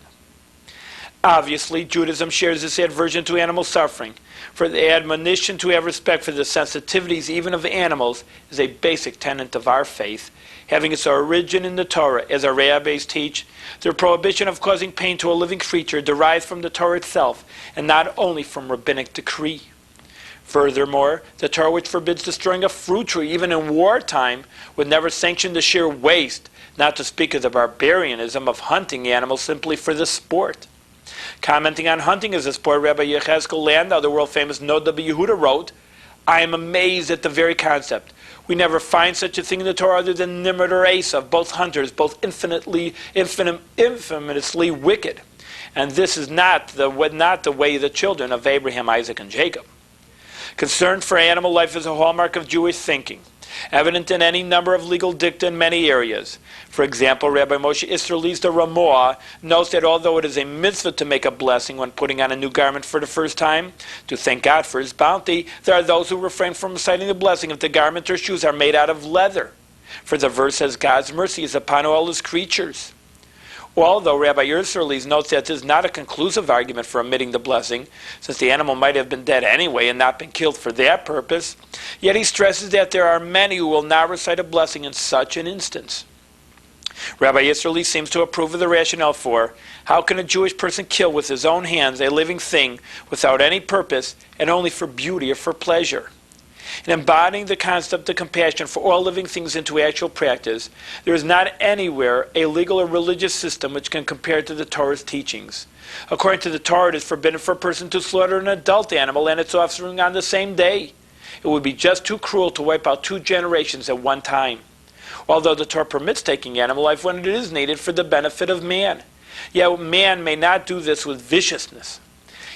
Obviously, Judaism shares this aversion to animal suffering, for the admonition to have respect for the sensitivities even of animals is a basic tenet of our faith, having its origin in the Torah. As our rabbis teach, the prohibition of causing pain to a living creature derives from the Torah itself, and not only from rabbinic decree. Furthermore, the Torah which forbids destroying a fruit tree, even in wartime, would never sanction the sheer waste, not to speak of the barbarianism of hunting animals simply for the sport. Commenting on hunting as a sport, Rabbi Yechezkel Landau, the world-famous Nod Yehuda, wrote, I am amazed at the very concept. We never find such a thing in the Torah other than Nimrod or Esav, both hunters, both infamously wicked. And this is not the way of the children of Abraham, Isaac, and Jacob. Concern for animal life is a hallmark of Jewish thinking, evident in any number of legal dicta in many areas. For example, Rabbi Moshe Isserles the Ramoah notes that although it is a mitzvah to make a blessing when putting on a new garment for the first time, to thank God for his bounty, there are those who refrain from reciting the blessing if the garment or shoes are made out of leather. For the verse says, God's mercy is upon all his creatures. Although Rabbi Isserles notes that this is not a conclusive argument for omitting the blessing, since the animal might have been dead anyway and not been killed for that purpose, yet he stresses that there are many who will not recite a blessing in such an instance. Rabbi Isserles seems to approve of the rationale for how can a Jewish person kill with his own hands a living thing without any purpose and only for beauty or for pleasure. In embodying the concept of compassion for all living things into actual practice, there is not anywhere a legal or religious system which can compare to the Torah's teachings. According to the Torah, it is forbidden for a person to slaughter an adult animal and its offspring on the same day. It would be just too cruel to wipe out 2 generations at one time. Although the Torah permits taking animal life when it is needed for the benefit of man, yet man may not do this with viciousness.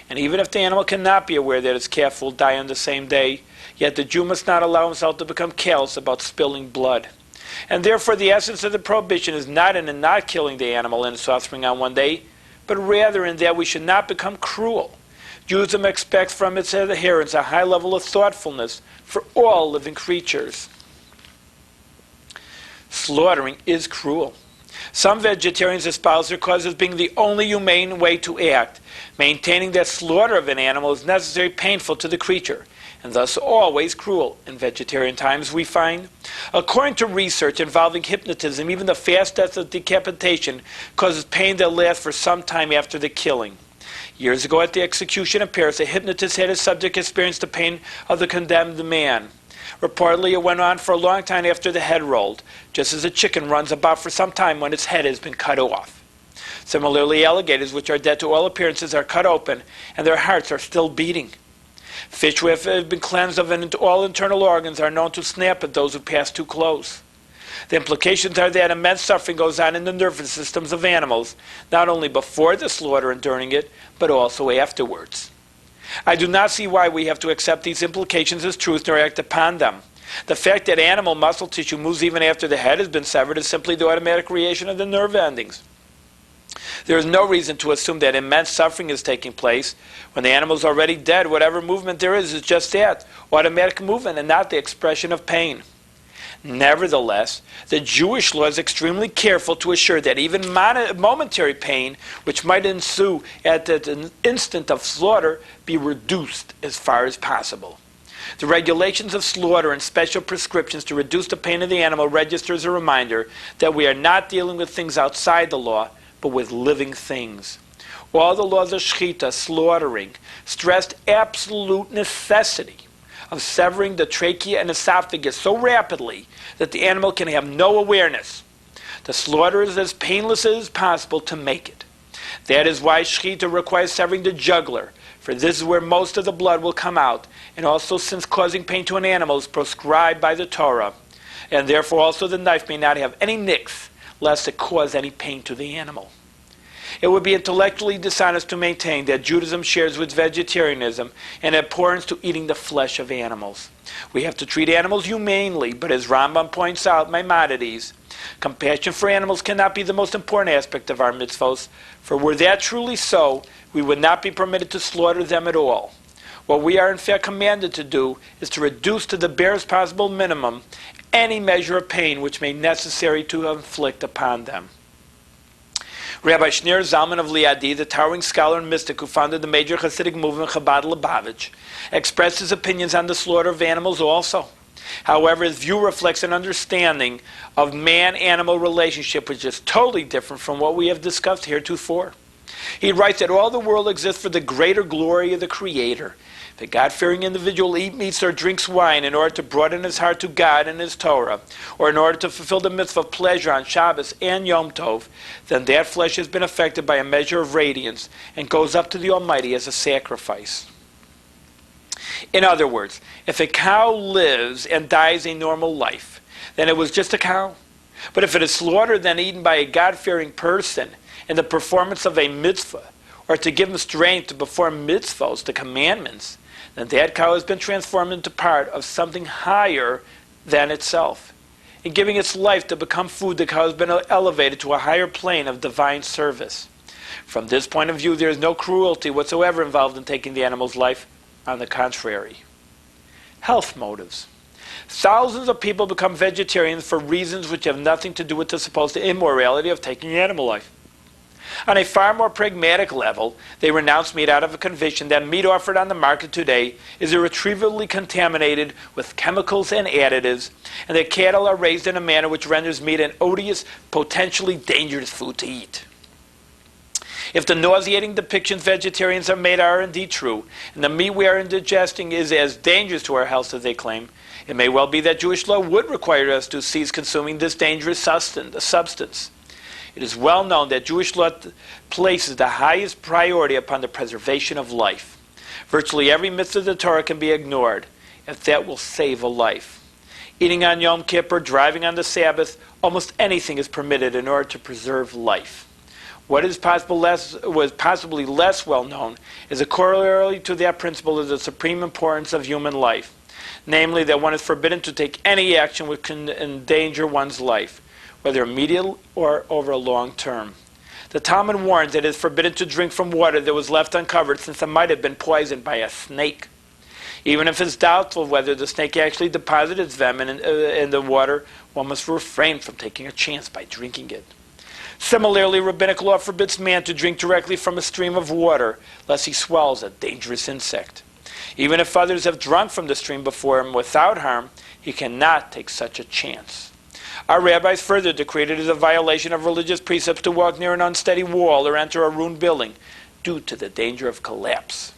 And even if the animal cannot be aware that its calf will die on the same day, yet the Jew must not allow himself to become callous about spilling blood. And therefore the essence of the prohibition is not in not killing the animal and its offspring on one day, but rather in that we should not become cruel. Judaism expects from its adherents a high level of thoughtfulness for all living creatures. Slaughtering is cruel. Some vegetarians espouse their cause as being the only humane way to act, maintaining that slaughter of an animal is necessarily painful to the creature, and thus always cruel. In vegetarian times, we find, according to research involving hypnotism, even the fast death of decapitation causes pain that lasts for some time after the killing. Years ago at the execution in Paris, a hypnotist had his subject experience the pain of the condemned man. Reportedly, it went on for a long time after the head rolled, just as a chicken runs about for some time when its head has been cut off. Similarly, alligators, which are dead to all appearances, are cut open, and their hearts are still beating. Fish who have been cleansed of all internal organs are known to snap at those who pass too close. The implications are that immense suffering goes on in the nervous systems of animals, not only before the slaughter and during it, but also afterwards. I do not see why we have to accept these implications as truth nor act upon them. The fact that animal muscle tissue moves even after the head has been severed is simply the automatic reaction of the nerve endings. There is no reason to assume that immense suffering is taking place. When the animal is already dead, whatever movement there is just that, automatic movement and not the expression of pain. Nevertheless, the Jewish law is extremely careful to assure that even momentary pain, which might ensue at the instant of slaughter, be reduced as far as possible. The regulations of slaughter and special prescriptions to reduce the pain of the animal register as a reminder that we are not dealing with things outside the law, but with living things. All the laws of shechita, slaughtering, stressed absolute necessity of severing the trachea and esophagus so rapidly that the animal can have no awareness. The slaughter is as painless as possible to make it. That is why shechita requires severing the jugular, for this is where most of the blood will come out, and also since causing pain to an animal is prescribed by the Torah, and therefore also the knife may not have any nicks, lest it cause any pain to the animal. It would be intellectually dishonest to maintain that Judaism shares with vegetarianism an abhorrence to eating the flesh of animals. We have to treat animals humanely, but as Rambam points out, Maimonides, compassion for animals cannot be the most important aspect of our mitzvos, for were that truly so, we would not be permitted to slaughter them at all. What we are in fact commanded to do is to reduce to the barest possible minimum any measure of pain which may be necessary to inflict upon them. Rabbi Shneur Zalman of Liadi, the towering scholar and mystic who founded the major Hasidic movement Chabad Lubavitch, expressed his opinions on the slaughter of animals also. However, his view reflects an understanding of man-animal relationship which is totally different from what we have discussed heretofore. He writes that all the world exists for the greater glory of the Creator. The God-fearing individual eats or drinks wine in order to broaden his heart to God and His Torah, or in order to fulfill the mitzvah of pleasure on Shabbos and Yom Tov, then that flesh has been affected by a measure of radiance and goes up to the Almighty as a sacrifice. In other words, if a cow lives and dies a normal life, then it was just a cow. But if it is slaughtered and eaten by a God-fearing person in the performance of a mitzvah, or to give him strength to perform mitzvahs, the commandments, then that cow has been transformed into part of something higher than itself. In giving its life to become food, the cow has been elevated to a higher plane of divine service. From this point of view, there is no cruelty whatsoever involved in taking the animal's life. On the contrary. Health motives. Thousands of people become vegetarians for reasons which have nothing to do with the supposed immorality of taking animal life. On a far more pragmatic level, they renounce meat out of a conviction that meat offered on the market today is irretrievably contaminated with chemicals and additives, and that cattle are raised in a manner which renders meat an odious, potentially dangerous food to eat. If the nauseating depictions vegetarians have made are indeed true, and the meat we are digesting is as dangerous to our health as they claim, it may well be that Jewish law would require us to cease consuming this dangerous substance. It is well known that Jewish law places the highest priority upon the preservation of life. Virtually every mitzvah of the Torah can be ignored, if that will save a life. Eating on Yom Kippur, driving on the Sabbath, almost anything is permitted in order to preserve life. What was possibly less well known is a corollary to that principle is the supreme importance of human life, namely that one is forbidden to take any action which can endanger one's life, whether immediate or over a long term. The Talmud warns that it is forbidden to drink from water that was left uncovered, since it might have been poisoned by a snake. Even if it's doubtful whether the snake actually deposited its venom in the water, one must refrain from taking a chance by drinking it. Similarly, rabbinic law forbids man to drink directly from a stream of water, lest he swallows a dangerous insect. Even if others have drunk from the stream before him without harm, he cannot take such a chance. Our rabbis further decreed it is a violation of religious precepts to walk near an unsteady wall or enter a ruined building, due to the danger of collapse.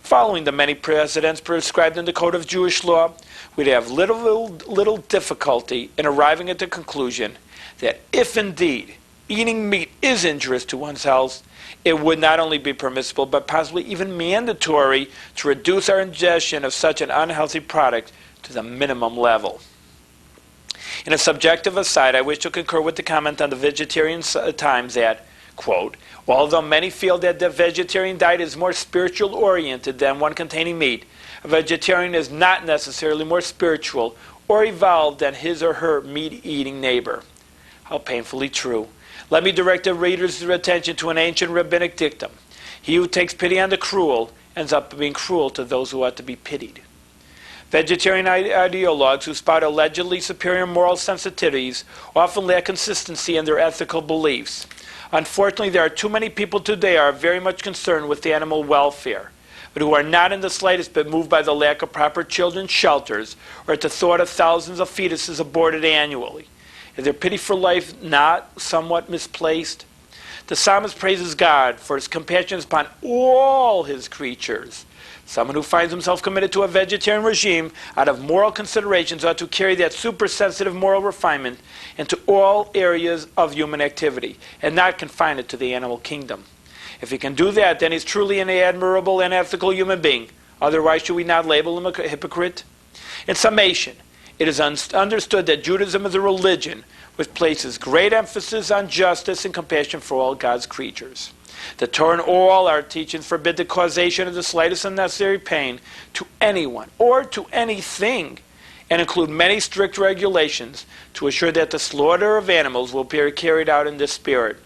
Following the many precedents prescribed in the Code of Jewish Law, we'd have little difficulty in arriving at the conclusion that if indeed eating meat is injurious to one's health, it would not only be permissible, but possibly even mandatory to reduce our ingestion of such an unhealthy product to the minimum level. In a subjective aside, I wish to concur with the comment on the Vegetarian Times that, quote, although many feel that the vegetarian diet is more spiritual oriented than one containing meat, a vegetarian is not necessarily more spiritual or evolved than his or her meat-eating neighbor. How painfully true. Let me direct the reader's attention to an ancient rabbinic dictum. He who takes pity on the cruel ends up being cruel to those who ought to be pitied. Vegetarian ideologues who spout allegedly superior moral sensitivities often lack consistency in their ethical beliefs. Unfortunately, there are too many people today who are very much concerned with animal welfare, but who are not in the slightest bit moved by the lack of proper children's shelters or at the thought of thousands of fetuses aborted annually. Is their pity for life not somewhat misplaced? The psalmist praises God for his compassion upon all his creatures. Someone who finds himself committed to a vegetarian regime out of moral considerations ought to carry that super-sensitive moral refinement into all areas of human activity and not confine it to the animal kingdom. If he can do that, then he's truly an admirable and ethical human being. Otherwise, should we not label him a hypocrite? In summation, it is understood that Judaism is a religion which places great emphasis on justice and compassion for all God's creatures. The Torah and all our teachings forbid the causation of the slightest unnecessary pain to anyone or to anything, and include many strict regulations to assure that the slaughter of animals will be carried out in this spirit.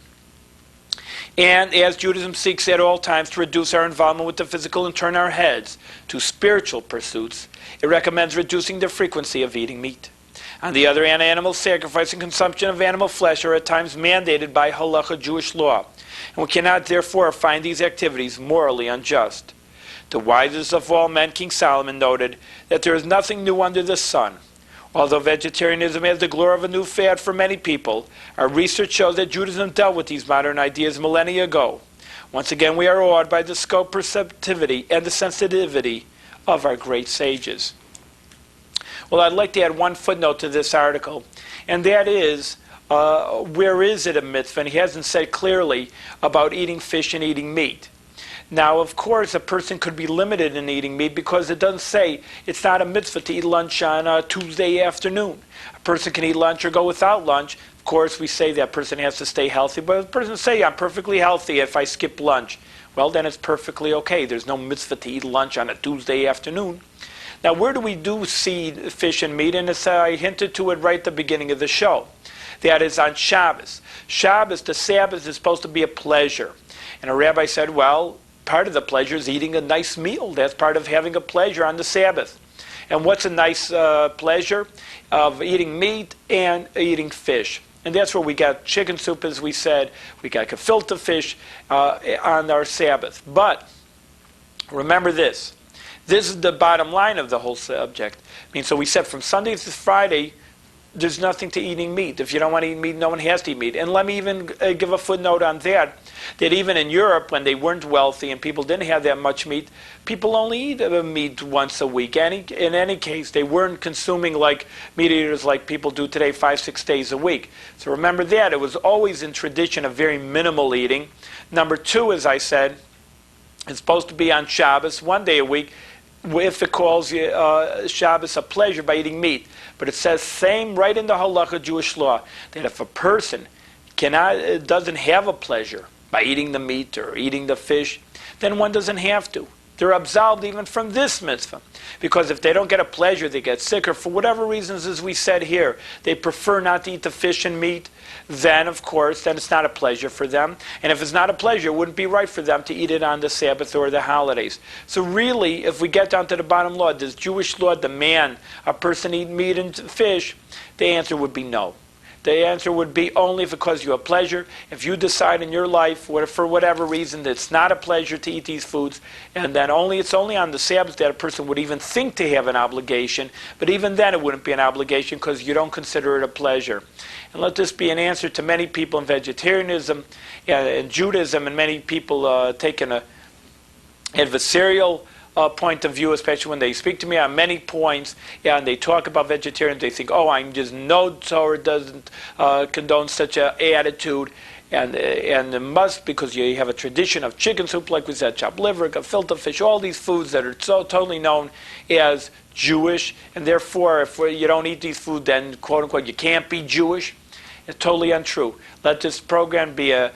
And as Judaism seeks at all times to reduce our involvement with the physical and turn our heads to spiritual pursuits, it recommends reducing the frequency of eating meat. On the other hand, animal sacrifice and consumption of animal flesh are at times mandated by halacha Jewish law, and we cannot therefore find these activities morally unjust. The wisest of all men, King Solomon, noted that there is nothing new under the sun. Although vegetarianism has the glory of a new fad for many people, our research shows that Judaism dealt with these modern ideas millennia ago. Once again, we are awed by the scope, perceptivity, and the sensitivity of our great sages. Well, I'd like to add one footnote to this article, and that is, where is it a mitzvah? And he hasn't said clearly about eating fish and eating meat. Now, of course, a person could be limited in eating meat because it doesn't say it's not a mitzvah to eat lunch on a Tuesday afternoon. A person can eat lunch or go without lunch. Of course, we say that person has to stay healthy, but if a person say, I'm perfectly healthy if I skip lunch, well, then it's perfectly okay. There's no mitzvah to eat lunch on a Tuesday afternoon. Now, where do we see fish and meat? And I hinted to it right at the beginning of the show. That is on Shabbos. Shabbos, the Sabbath, is supposed to be a pleasure. And a rabbi said, well, part of the pleasure is eating a nice meal. That's part of having a pleasure on the Sabbath. And what's a nice pleasure? Of eating meat and eating fish. And that's where we got chicken soup, as we said. We got gefilte fish on our Sabbath. But remember this. This is the bottom line of the whole subject. So we said from Sunday to Friday, there's nothing to eating meat. If you don't want to eat meat, no one has to eat meat. And let me even give a footnote on that even in Europe, when they weren't wealthy and people didn't have that much meat, people only eat meat once a week. In any case, they weren't consuming like meat eaters like people do today, 5-6 days a week. So remember that. It was always in tradition of very minimal eating. Number two, as I said, it's supposed to be on Shabbos, 1 day a week, if it calls Shabbos a pleasure by eating meat. But it says same right in the halacha Jewish law, that if a person doesn't have a pleasure by eating the meat or eating the fish, then one doesn't have to. They're absolved even from this mitzvah. Because if they don't get a pleasure, they get sick, or for whatever reasons, as we said here, they prefer not to eat the fish and meat, then, of course, then it's not a pleasure for them. And if it's not a pleasure, it wouldn't be right for them to eat it on the Sabbath or the holidays. So really, if we get down to the bottom law, does Jewish law demand a person eat meat and fish? The answer would be no. The answer would be only if it causes you a pleasure. If you decide in your life, for whatever reason, that it's not a pleasure to eat these foods, and then it's only on the Sabbath that a person would even think to have an obligation. But even then, it wouldn't be an obligation because you don't consider it a pleasure. And let this be an answer to many people in vegetarianism and Judaism, and many people taking an adversarial point of view, especially when they speak to me on many points, and they talk about vegetarians, they think, I just know Torah doesn't condone such an attitude. And it must, because you have a tradition of chicken soup, like we said, chopped liver, gefilte fish, all these foods that are so totally known as Jewish, and therefore, if you don't eat these foods, then quote unquote you can't be Jewish. It's totally untrue. Let this program be a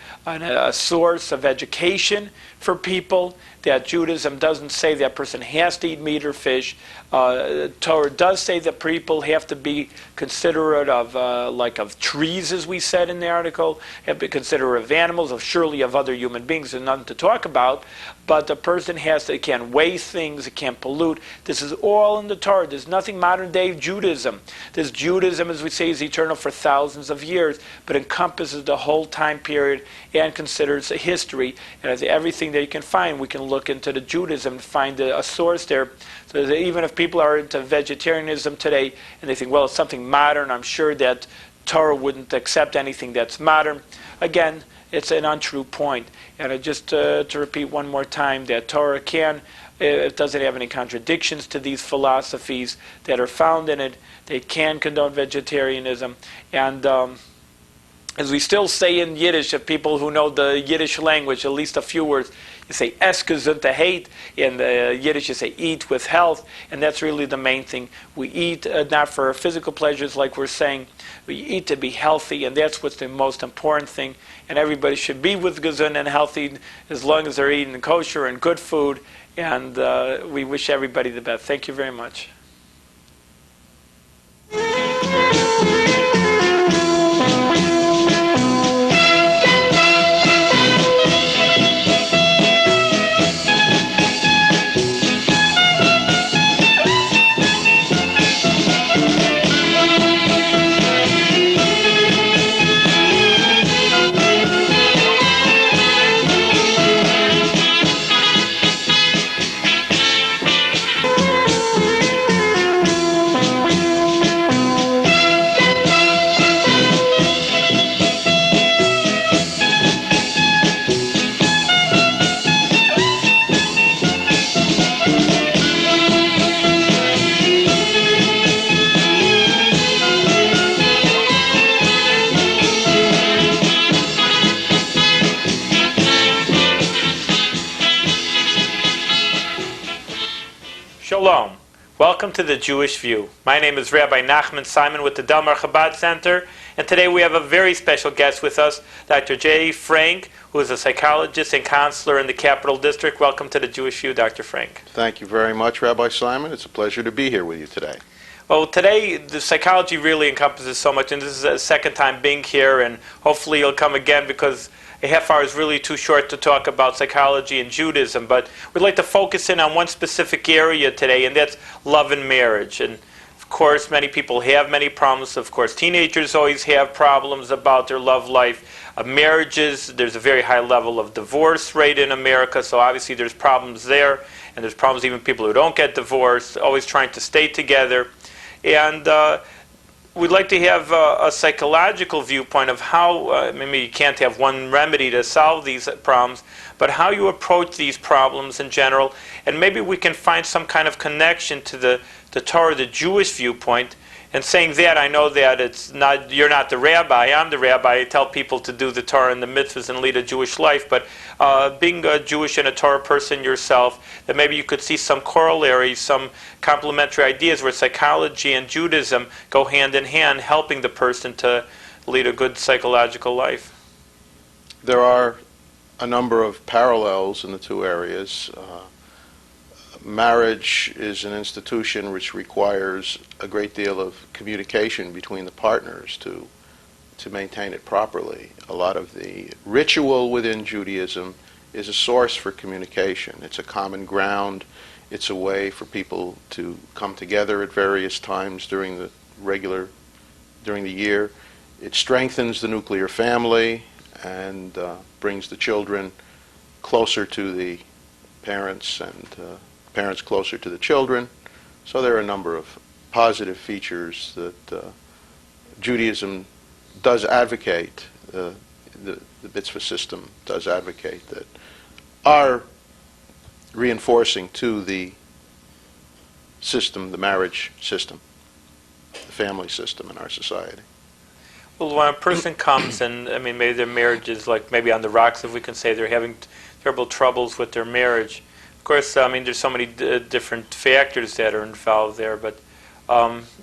source of education for people, that Judaism doesn't say that person has to eat meat or fish. Torah does say that people have to be considerate of, of trees, as we said in the article, have to be considerate of animals, of surely of other human beings. There's nothing to talk about, but the person it can't waste things, it can't pollute. This is all in the Torah. There's nothing modern day Judaism. This Judaism, as we say, is eternal for thousands of years, but encompasses the whole time period and considers a history. And as everything that you can find, we can look into the Judaism and find a source there. So that even if people are into vegetarianism today and they think, well, it's something modern, I'm sure that Torah wouldn't accept anything that's modern. Again, it's an untrue point. And just to repeat one more time, that Torah it doesn't have any contradictions to these philosophies that are found in it. They can condone vegetarianism. And as we still say in Yiddish, of people who know the Yiddish language, at least a few words, you say es gesund to hate. In Yiddish you say eat with health. And that's really the main thing. We eat not for physical pleasures like we're saying. We eat to be healthy, and that's what's the most important thing. And everybody should be with gesund and healthy as long as they're eating kosher and good food. And we wish everybody the best. Thank you very much.
Shalom. Welcome to the Jewish View. My name is Rabbi Nachman Simon with the Delmar Chabad Center, and today we have a very special guest with us, Dr. J. Frank, who is a psychologist and counselor in the Capital District. Welcome to the Jewish View, Dr. Frank.
Thank you very much, Rabbi Simon. It's a pleasure to be here with you today.
Well, today the psychology really encompasses so much, and this is a second time being here, and hopefully you'll come again because a half hour is really too short to talk about psychology and Judaism, but we'd like to focus in on one specific area today, and that's love and marriage. And of course, many people have many problems. Of course, teenagers always have problems about their love life. Marriages, there's a very high level of divorce rate in America, so obviously there's problems there, and there's problems even people who don't get divorced, always trying to stay together. And we'd like to have a psychological viewpoint of how, maybe you can't have one remedy to solve these problems, but how you approach these problems in general, and maybe we can find some kind of connection to the Torah, the Jewish viewpoint. And saying that, I know that you're not the rabbi, I'm the rabbi. I tell people to do the Torah and the mitzvahs and lead a Jewish life, but being a Jewish and a Torah person yourself, that maybe you could see some corollaries, some complementary ideas where psychology and Judaism go hand in hand, helping the person to lead a good psychological life.
There are a number of parallels in the two areas. Marriage is an institution which requires a great deal of communication between the partners to maintain it properly. A lot of the ritual within Judaism is a source for communication. It's a common ground. It's a way for people to come together at various times during the year. It strengthens the nuclear family and brings the children closer to the parents and parents closer to the children. So there are a number of positive features that Judaism does advocate, the mitzvah system does advocate, that are reinforcing to the system, the marriage system, the family system in our society.
Well, when a person comes and, I mean, maybe their marriage is like maybe on the rocks, if we can say, they're having terrible troubles with their marriage. Of course, I mean, there's so many different factors that are involved there, but,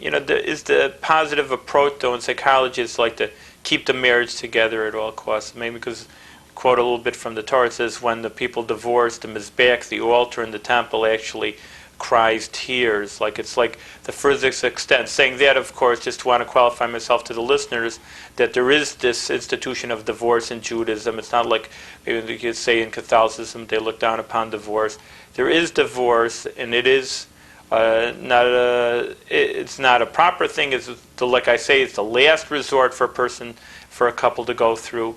is the positive approach, though, in psychology is like to keep the marriage together at all costs. Maybe because, quote a little bit from the Torah, it says, when the people divorced, the Mizbeach, the altar in the temple, actually cries tears. Like it's like the furthest extent. Saying that, of course, just want to qualify myself to the listeners that there is this institution of divorce in Judaism. It's not like maybe you could say in Catholicism they look down upon divorce. There is divorce, and it is it's not a proper thing. It's like I say, it's the last resort for a couple to go through.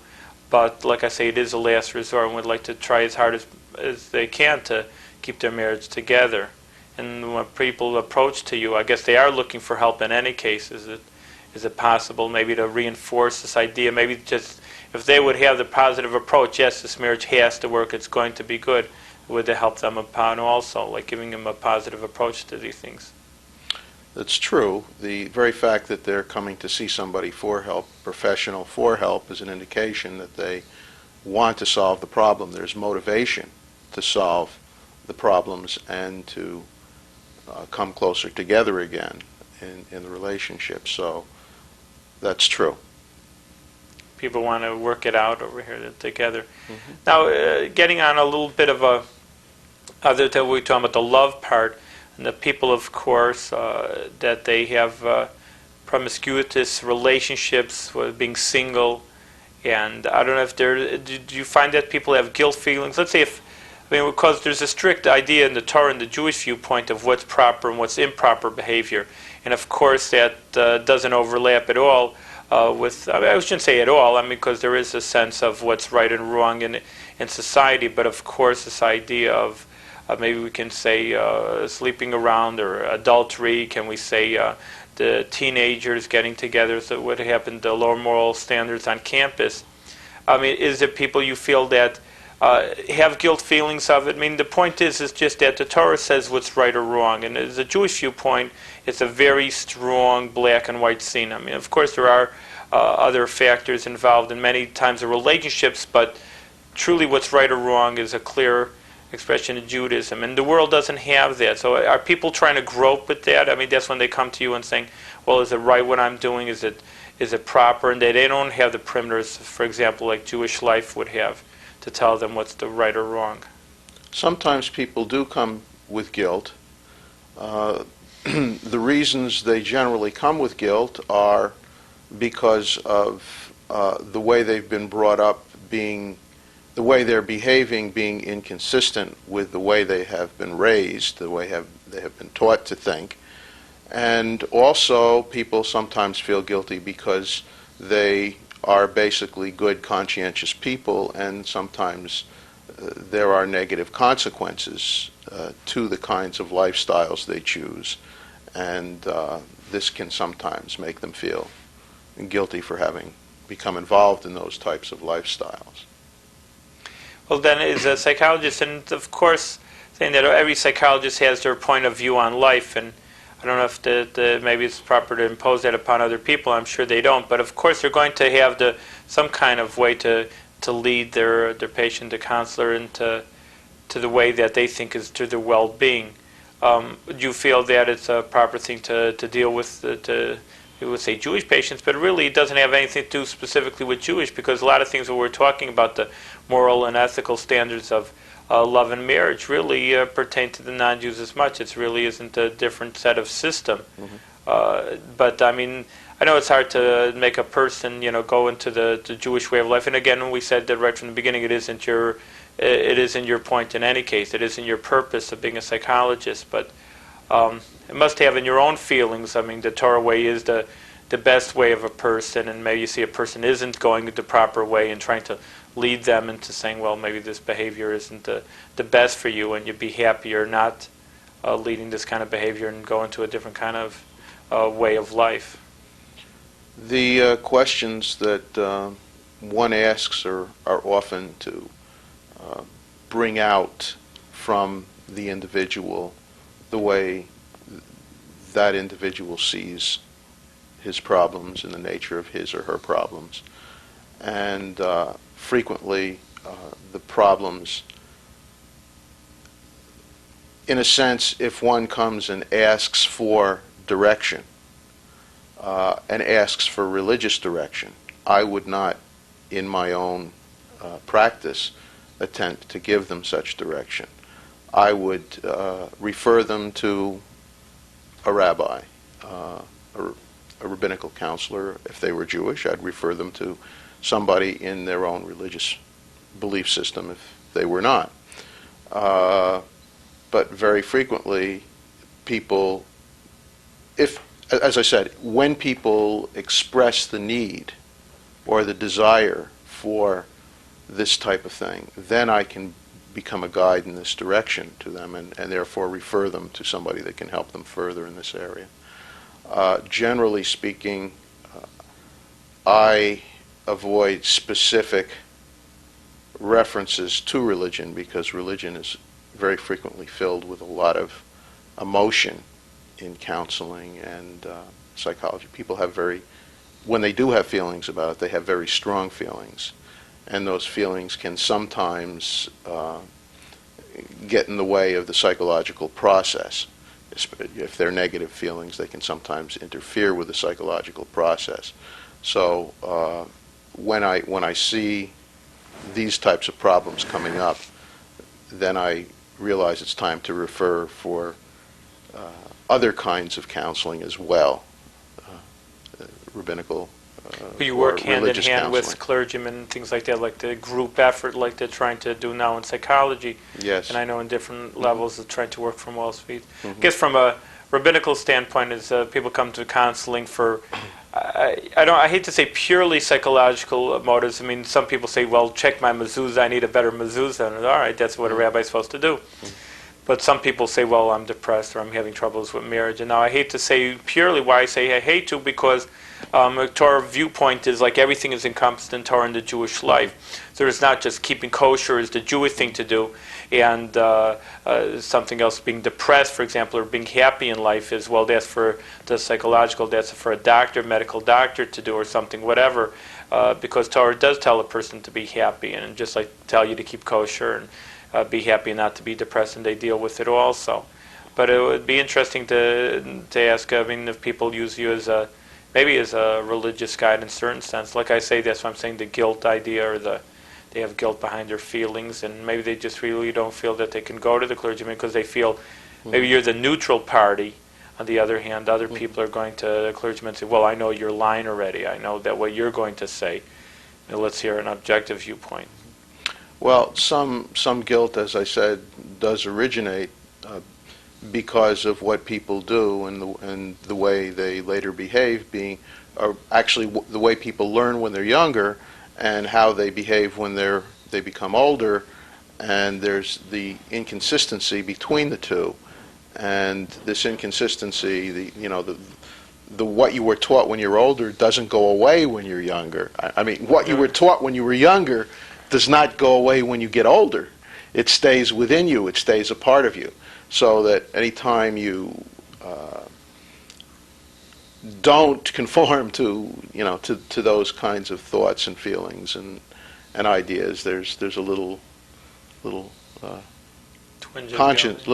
But like I say, it is a last resort, and would like to try as hard as they can to keep their marriage together. And when people approach to you, I guess they are looking for help in any case. Is it possible maybe to reinforce this idea? Maybe just if they would have the positive approach, yes, this marriage has to work, it's going to be good, would it help them upon also, like giving them a positive approach to these things?
That's true. The very fact that they're coming to see somebody for help, professional for help, is an indication that they want to solve the problem. There's motivation to solve the problems and to come closer together again in the relationship. So that's true.
People want to work it out over here together. Mm-hmm. Now, getting on a little bit of other than we're talking about the love part, and the people, of course, that they have promiscuous relationships with being single, and I don't know if do you find that people have guilt feelings? Let's say because there's a strict idea in the Torah and the Jewish viewpoint of what's proper and what's improper behavior. And of course that doesn't overlap at all with, I shouldn't say at all, because there is a sense of what's right and wrong in society, but of course this idea of maybe we can say sleeping around or adultery, can we say the teenagers getting together, so what happened to lower moral standards on campus. Is it people you feel that have guilt feelings of it? The point is just that the Torah says what's right or wrong, and as a Jewish viewpoint, it's a very strong black and white scene. Of course, there are other factors involved in many times of relationships, but truly what's right or wrong is a clear expression of Judaism, and the world doesn't have that. So are people trying to grope at that? That's when they come to you and saying, well, is it right what I'm doing? Is it proper? And they don't have the perimeters, for example, like Jewish life would have, to tell them what's the right or wrong.
Sometimes people do come with guilt. The reasons they generally come with guilt are because of the way they've been brought up, the way they're behaving being inconsistent with the way they have been raised, the way they have been taught to think. And also people sometimes feel guilty because they are basically good, conscientious people, and sometimes there are negative consequences to the kinds of lifestyles they choose, and this can sometimes make them feel guilty for having become involved in those types of lifestyles.
Well, then, as a psychologist, and of course, saying that every psychologist has their point of view on life, and I don't know if maybe it's proper to impose that upon other people. I'm sure they don't. But of course, they're going to have some kind of way to lead their patient, the counselor, into the way that they think is to their well-being. Do you feel that it's a proper thing to deal with, we would say Jewish patients, but really it doesn't have anything to do specifically with Jewish, because a lot of things that we're talking about, the moral and ethical standards of love and marriage, really pertain to the non-Jews as much. It really isn't a different set of system. Mm-hmm. But I know it's hard to make a person, go into the Jewish way of life. And again, when we said that right from the beginning, it isn't your point in any case. It isn't your purpose of being a psychologist. But it must have in your own feelings. The Torah way is the best way of a person, and maybe you see a person isn't going the proper way and trying to lead them into saying, well, maybe this behavior isn't the best for you, and you'd be happier not leading this kind of behavior and go into a different kind of way of life.
The questions that one asks are often to bring out from the individual the way that individual sees his problems and the nature of his or her problems. And frequently, the problems, in a sense, if one comes and asks for direction, and asks for religious direction, I would not, in my own practice, attempt to give them such direction. I would refer them to a rabbi, a rabbinical counselor. If they were Jewish, I'd refer them to somebody in their own religious belief system if they were not. But very frequently, people, as I said, when people express the need or the desire for this type of thing, then I can become a guide in this direction to them and therefore refer them to somebody that can help them further in this area. Generally speaking, I avoid specific references to religion because religion is very frequently filled with a lot of emotion in counseling and psychology. People have when they do have feelings about it, they have very strong feelings. And those feelings can sometimes get in the way of the psychological process. If they're negative feelings, they can sometimes interfere with the psychological process. So when I see these types of problems coming up, then I realize it's time to refer for other kinds of counseling as well, rabbinical
You work
or
hand in
religious
hand with
counseling.
clergymen and things like that, like the group effort, like they're trying to do now in psychology.
Yes.
And I know in different levels of trying to work from Wall Street.
Mhm.
I guess from a rabbinical standpoint, is people come to counseling for, I hate to say purely psychological motives. I mean, some people say, well, check my mezuzah, I need a better mezuzah. And all right, that's what a rabbi's supposed to do. But some people say, well, I'm depressed or I'm having troubles with marriage. And now I hate to say purely why I say I hate to, because a Torah viewpoint is like everything is encompassed in Torah and the Jewish life. So it's not just keeping kosher is the Jewish thing to do, and something else, being depressed, for example, or being happy in life is, well, that's for the psychological, that's for a doctor, medical doctor to do or something, whatever, because Torah does tell a person to be happy, and just like tell you to keep kosher and be happy, not to be depressed, and they deal with it also. But it would be interesting to ask, I mean, if people use you as maybe as a religious guide in a certain sense. Like I say, that's why I'm saying the guilt idea, or they have guilt behind their feelings, and maybe they just really don't feel that they can go to the clergyman because they feel maybe you're the neutral party. On the other hand, other people are going to the clergyman and say, well, I know your line already. I know that what you're going to say. Now let's hear an objective viewpoint.
Well, some guilt, as I said, does originate because of what people do and the way they later behave, actually the way people learn when they're younger and how they behave when they become older, and there's the inconsistency between the two. And this inconsistency, the what you were taught when you're older doesn't go away when you're younger. I mean, what you were taught when you were younger does not go away when you get older. It stays within you. It stays a part of you. So that anytime you don't conform to those kinds of thoughts and feelings and ideas, there's a little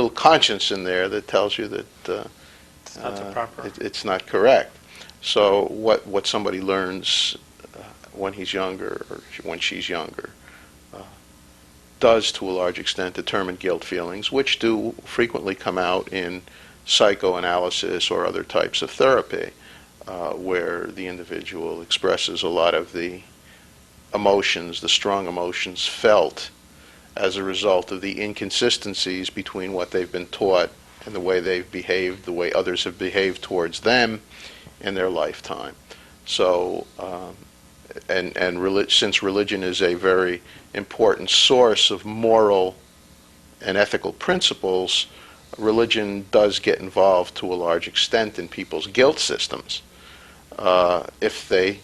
conscience in there that tells you that
It's not the proper.
it's not correct. So what somebody learns when he's younger or when she's younger does to a large extent determine guilt feelings, which do frequently come out in psychoanalysis or other types of therapy, where the individual expresses a lot of the emotions, the strong emotions felt as a result of the inconsistencies between what they've been taught and the way they've behaved, the way others have behaved towards them in their lifetime. So, since religion is a very important source of moral and ethical principles, religion does get involved to a large extent in people's guilt systems. If they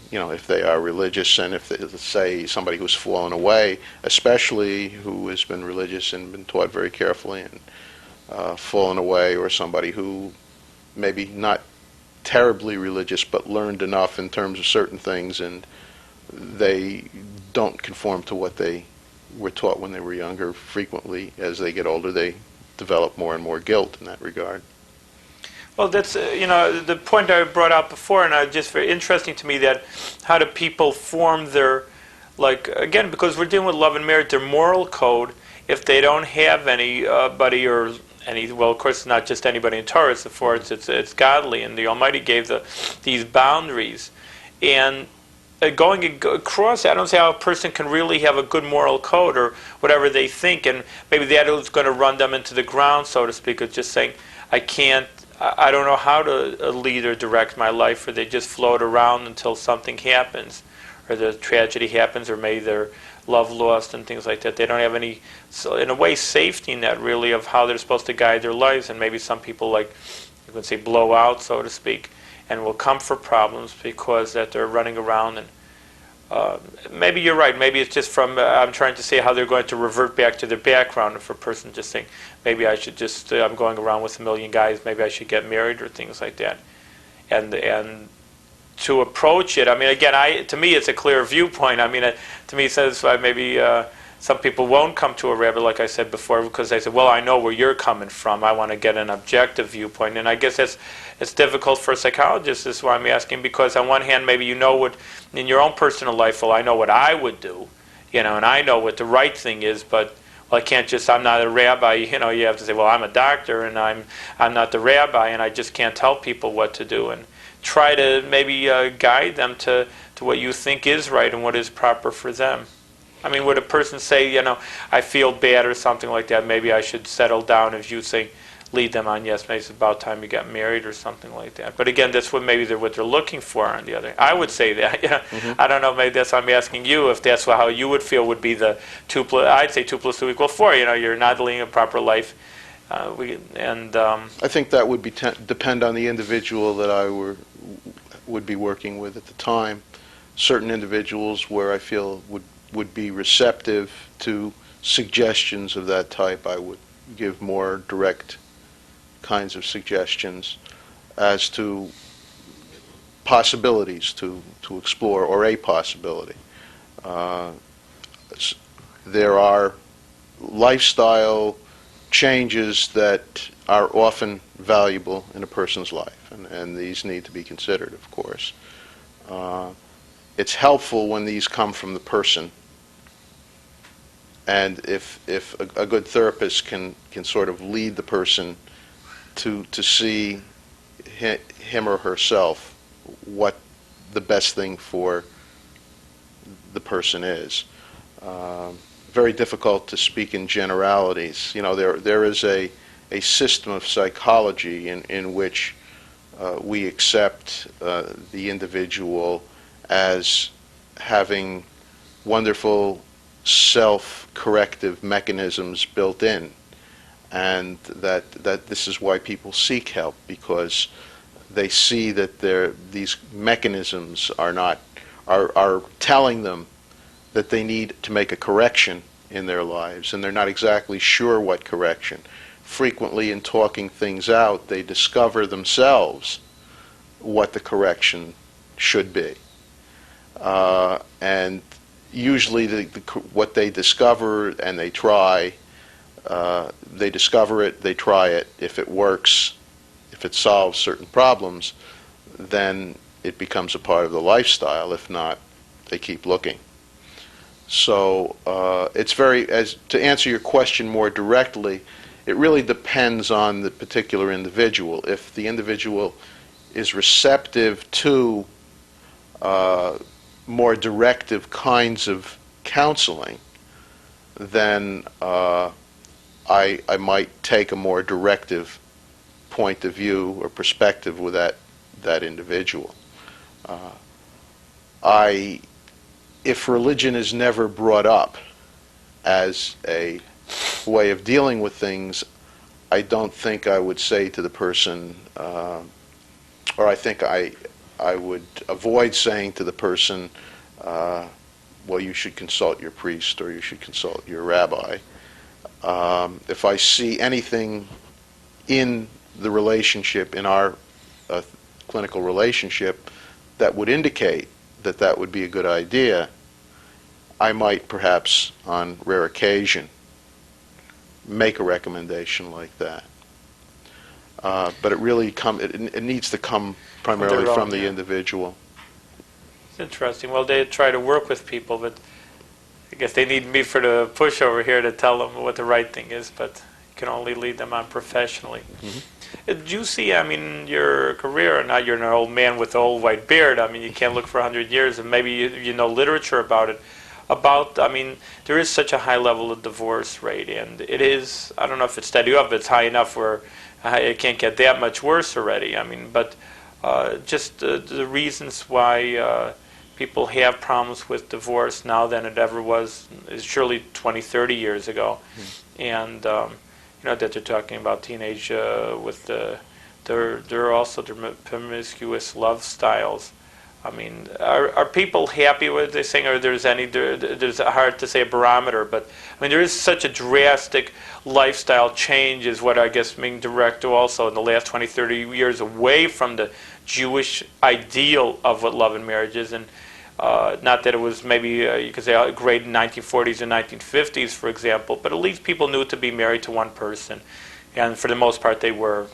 are religious, and if they, let's say somebody who's fallen away, especially who has been religious and been taught very carefully and fallen away, or somebody who maybe not terribly religious, but learned enough in terms of certain things, and they don't conform to what they were taught when they were younger. Frequently, as they get older, they develop more and more guilt in that regard.
Well, that's the point I brought out before, and just very interesting to me that how do people form their, like, again, because we're dealing with love and marriage, their moral code, if they don't have anybody or any, well, of course, it's not just anybody in Torah, it's godly, and the Almighty gave these boundaries. And going across, I don't see how a person can really have a good moral code or whatever they think, and maybe that is going to run them into the ground, so to speak, of just saying, I don't know how to lead or direct my life, or they just float around until something happens, or the tragedy happens, or maybe they're love lost and things like that. They don't have any, so in a way, safety net really of how they're supposed to guide their lives. And maybe some people, like you can say, blow out, so to speak, and will come for problems because that they're running around. And maybe you're right. Maybe it's just from I'm trying to say how they're going to revert back to their background. If a person just saying, maybe I should just I'm going around with a million guys. Maybe I should get married or things like that. And to approach it, I mean, again, to me, it's a clear viewpoint. I mean, to me, it says maybe some people won't come to a rabbi, like I said before, because they say, well, I know where you're coming from. I want to get an objective viewpoint. And I guess it's difficult for a psychologist. This is why I'm asking, because on one hand, maybe you know what, in your own personal life, well, I know what I would do, and I know what the right thing is, but well, I can't just, I'm not a rabbi, you have to say, well, I'm a doctor, and I'm not the rabbi, and I just can't tell people what to do. And try to maybe guide them to what you think is right and what is proper for them. I mean, would a person say, I feel bad or something like that, maybe I should settle down, if you say, lead them on, yes, maybe it's about time you got married or something like that. But again, that's what they're looking for on the other. I would say that.
Mm-hmm.
I don't know, maybe that's why I'm asking you, if that's how you would feel would be the I'd say 2 + 2 = 4. You're not leading a proper life. I
think that would depend on the individual that I would be working with at the time. Certain individuals where I feel would be receptive to suggestions of that type, I would give more direct kinds of suggestions as to possibilities to explore, or a possibility. There are lifestyle changes that are often valuable in a person's life, and these need to be considered, of course. It's helpful when these come from the person, and if a good therapist can sort of lead the person to see him or herself what the best thing for the person is. Very difficult to speak in generalities. There is a system of psychology in which we accept the individual as having wonderful self-corrective mechanisms built in, and that this is why people seek help, because they see that these mechanisms are telling them that they need to make a correction in their lives, and they're not exactly sure what correction. Frequently, in talking things out, they discover themselves what the correction should be. And usually what they discover and they try, they discover it, they try it. If it works, if it solves certain problems, then it becomes a part of the lifestyle. If not, they keep looking. So it's to answer your question more directly, it really depends on the particular individual. If the individual is receptive to more directive kinds of counseling, then I might take a more directive point of view or perspective with that individual. If religion is never brought up as a way of dealing with things, I don't think I would say to the person, or I think I would avoid saying to the person, well, you should consult your priest or you should consult your rabbi. If I see anything in the relationship, in our clinical relationship that would indicate that that would be a good idea, I might perhaps, on rare occasion, make a recommendation like that. But it really it needs to come primarily
own,
from the
yeah.
individual.
It's interesting. Well, they try to work with people, but I guess they need me for the push over here to tell them what the right thing is, but you can only lead them on professionally. Did you see, I mean, your career, now you're an old man with an old white beard, I mean, you can't look for 100 years, and maybe you know literature about it. I mean, there is such a high level of divorce rate, and it is, I don't know if it's steady up, but it's high enough where it can't get that much worse already. I mean, but just the reasons why people have problems with divorce now than it ever was is surely 20, 30 years ago. And, you know, that they're talking about teenage with they're also their promiscuous love styles. I mean, are people happy with this thing, or there's hard to say a barometer, but I mean, there is such a drastic lifestyle change is what I guess being direct also in the last 20, 30 years away from the Jewish ideal of what love and marriage is, and not that it was maybe, you could say, great in 1940s and 1950s, for example, but at least people knew to be married to one person, and for the most part they were.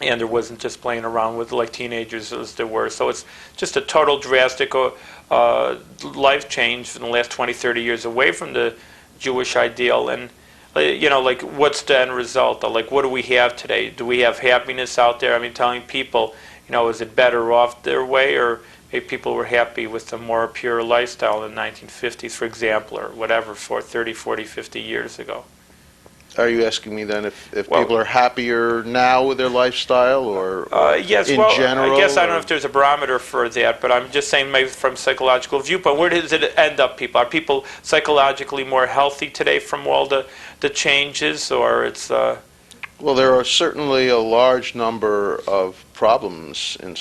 And there wasn't just playing around with like teenagers as there were. So it's just a total drastic life change in the last 20, 30 years away from the Jewish ideal. And, you know, like what's the end result? Like what do we have today? Do we have happiness out there? I mean, telling people, you know, is it better off their way, or maybe people were happy with a more pure lifestyle in the 1950s, for example, or whatever, 30, 40, 50 years ago.
Are you asking me then if people are happier now with their lifestyle, or
yes,
in
well,
general?
I guess I don't know if there's a barometer for that, but I'm just saying maybe from psychological viewpoint, where does it end up people? Are people psychologically more healthy today from all the changes, or it's...
Well, there are certainly a large number of problems in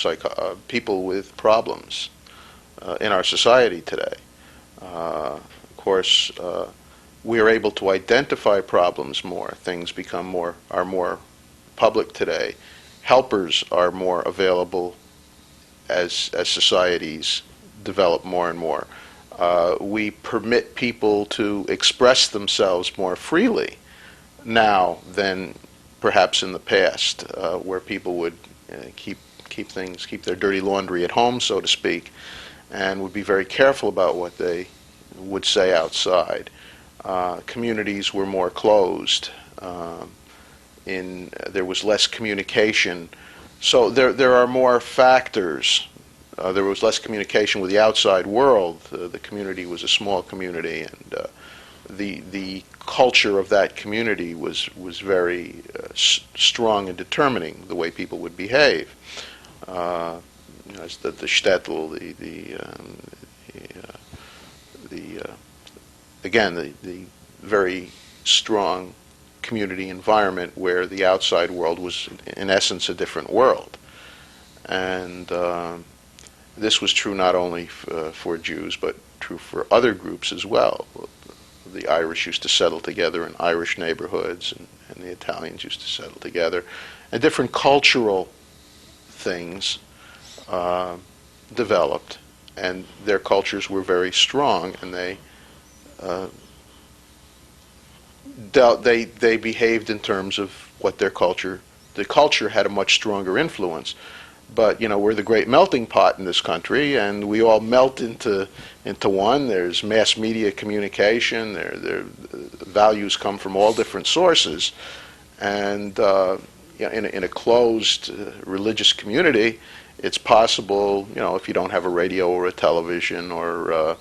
people with problems in our society today. Of course, we are able to identify problems more. Things are more public today. Helpers are more available as societies develop more and more. We permit people to express themselves more freely now than perhaps in the past, where people would keep their dirty laundry at home, so to speak, and would be very careful about what they would say outside. Communities were more closed. There was less communication. So there are more factors. There was less communication with the outside world. The community was a small community, and the culture of that community was very strong and determining the way people would behave. As the shtetl, the very strong community environment where the outside world was, in essence, a different world. And this was true not only for Jews, but true for other groups as well. The Irish used to settle together in Irish neighborhoods, and the Italians used to settle together. And different cultural things developed, and their cultures were very strong, and they behaved in terms of what the culture had a much stronger influence. But, you know, we're the great melting pot in this country, and we all melt into one. There's mass media communication. Values come from all different sources. And in a closed religious community, it's possible, you know, if you don't have a radio or a television, or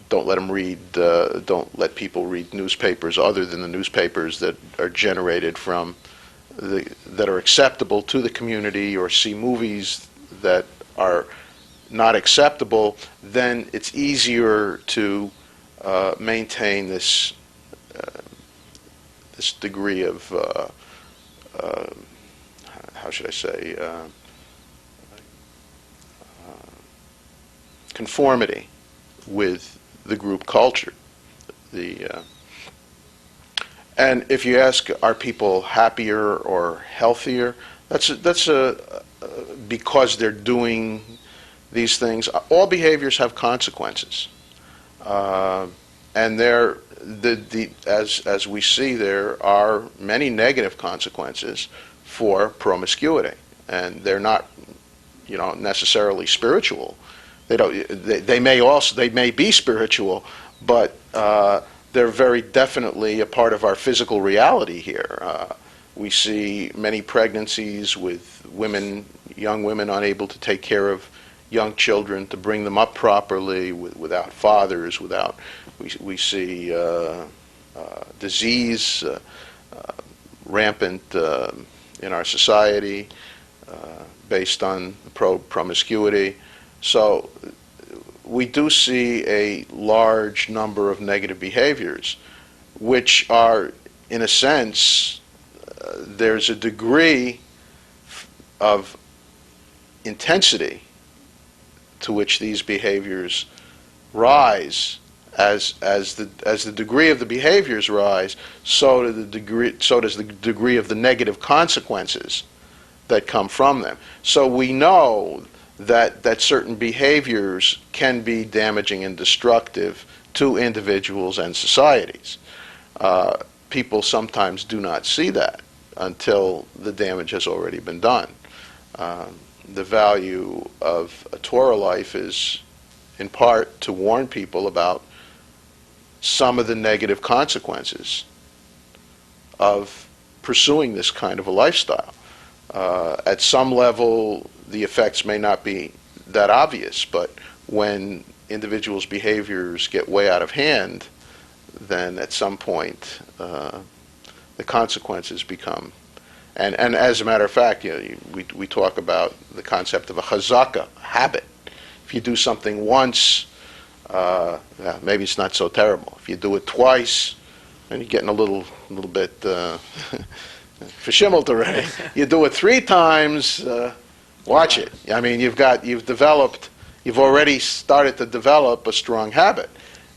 don't let people read newspapers other than the newspapers that are generated from that are acceptable to the community, or see movies that are not acceptable, then it's easier to maintain this degree of how should I say conformity with the group culture. And if you ask, are people happier or healthier, that's a because they're doing these things. All behaviors have consequences, and as we see, there are many negative consequences for promiscuity, and they're not, necessarily spiritual. They may be spiritual, but they're very definitely a part of our physical reality here. We see many pregnancies with young women unable to take care of young children, to bring them up properly, without fathers, we see disease rampant in our society based on promiscuity. So we do see a large number of negative behaviors, which are, in a sense, there's a degree of intensity to which these behaviors rise. As the degree of the behaviors rise, so does the degree of the negative consequences that come from them. So we know that certain behaviors can be damaging and destructive to individuals and societies. People sometimes do not see that until the damage has already been done. The value of a Torah life is, in part, to warn people about some of the negative consequences of pursuing this kind of a lifestyle. At some level, the effects may not be that obvious, but when individuals' behaviors get way out of hand, then at some point the consequences become. And as a matter of fact, we talk about the concept of a chazaka, a habit. If you do something once, maybe it's not so terrible. If you do it twice, and you're getting a little bit verschimmelt already. You do it 3 times, watch it. I mean, you've already started to develop a strong habit.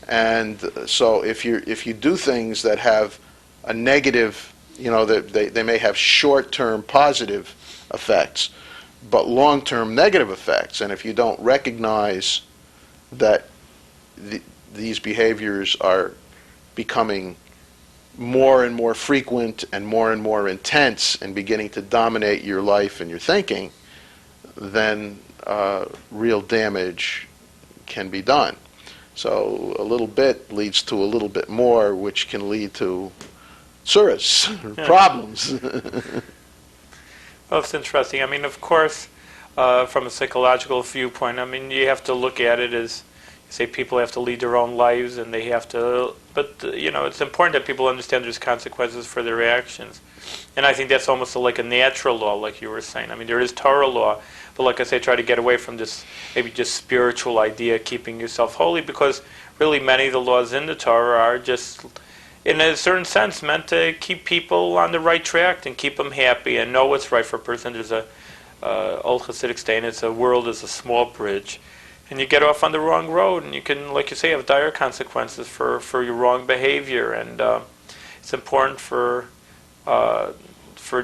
And so if you do things that have a negative, they may have short-term positive effects, but long-term negative effects. And if you don't recognize that these behaviors are becoming more and more frequent and more intense and beginning to dominate your life and your thinking, then real damage can be done. So a little bit leads to a little bit more, which can lead to tsuras, problems.
Well, it's interesting. I mean, of course, from a psychological viewpoint, I mean, you have to look at it as, you say, people have to lead their own lives, and they have to, but, it's important that people understand there's consequences for their actions. And I think that's almost like a natural law, like you were saying. I mean, there is Torah law, but like I say, try to get away from this maybe just spiritual idea, keeping yourself holy, because really many of the laws in the Torah are just, in a certain sense, meant to keep people on the right track and keep them happy and know what's right for a person. There's a old Hasidic saying, it's a world is a small bridge. And you get off on the wrong road, and you can, like you say, have dire consequences for your wrong behavior. And it's important for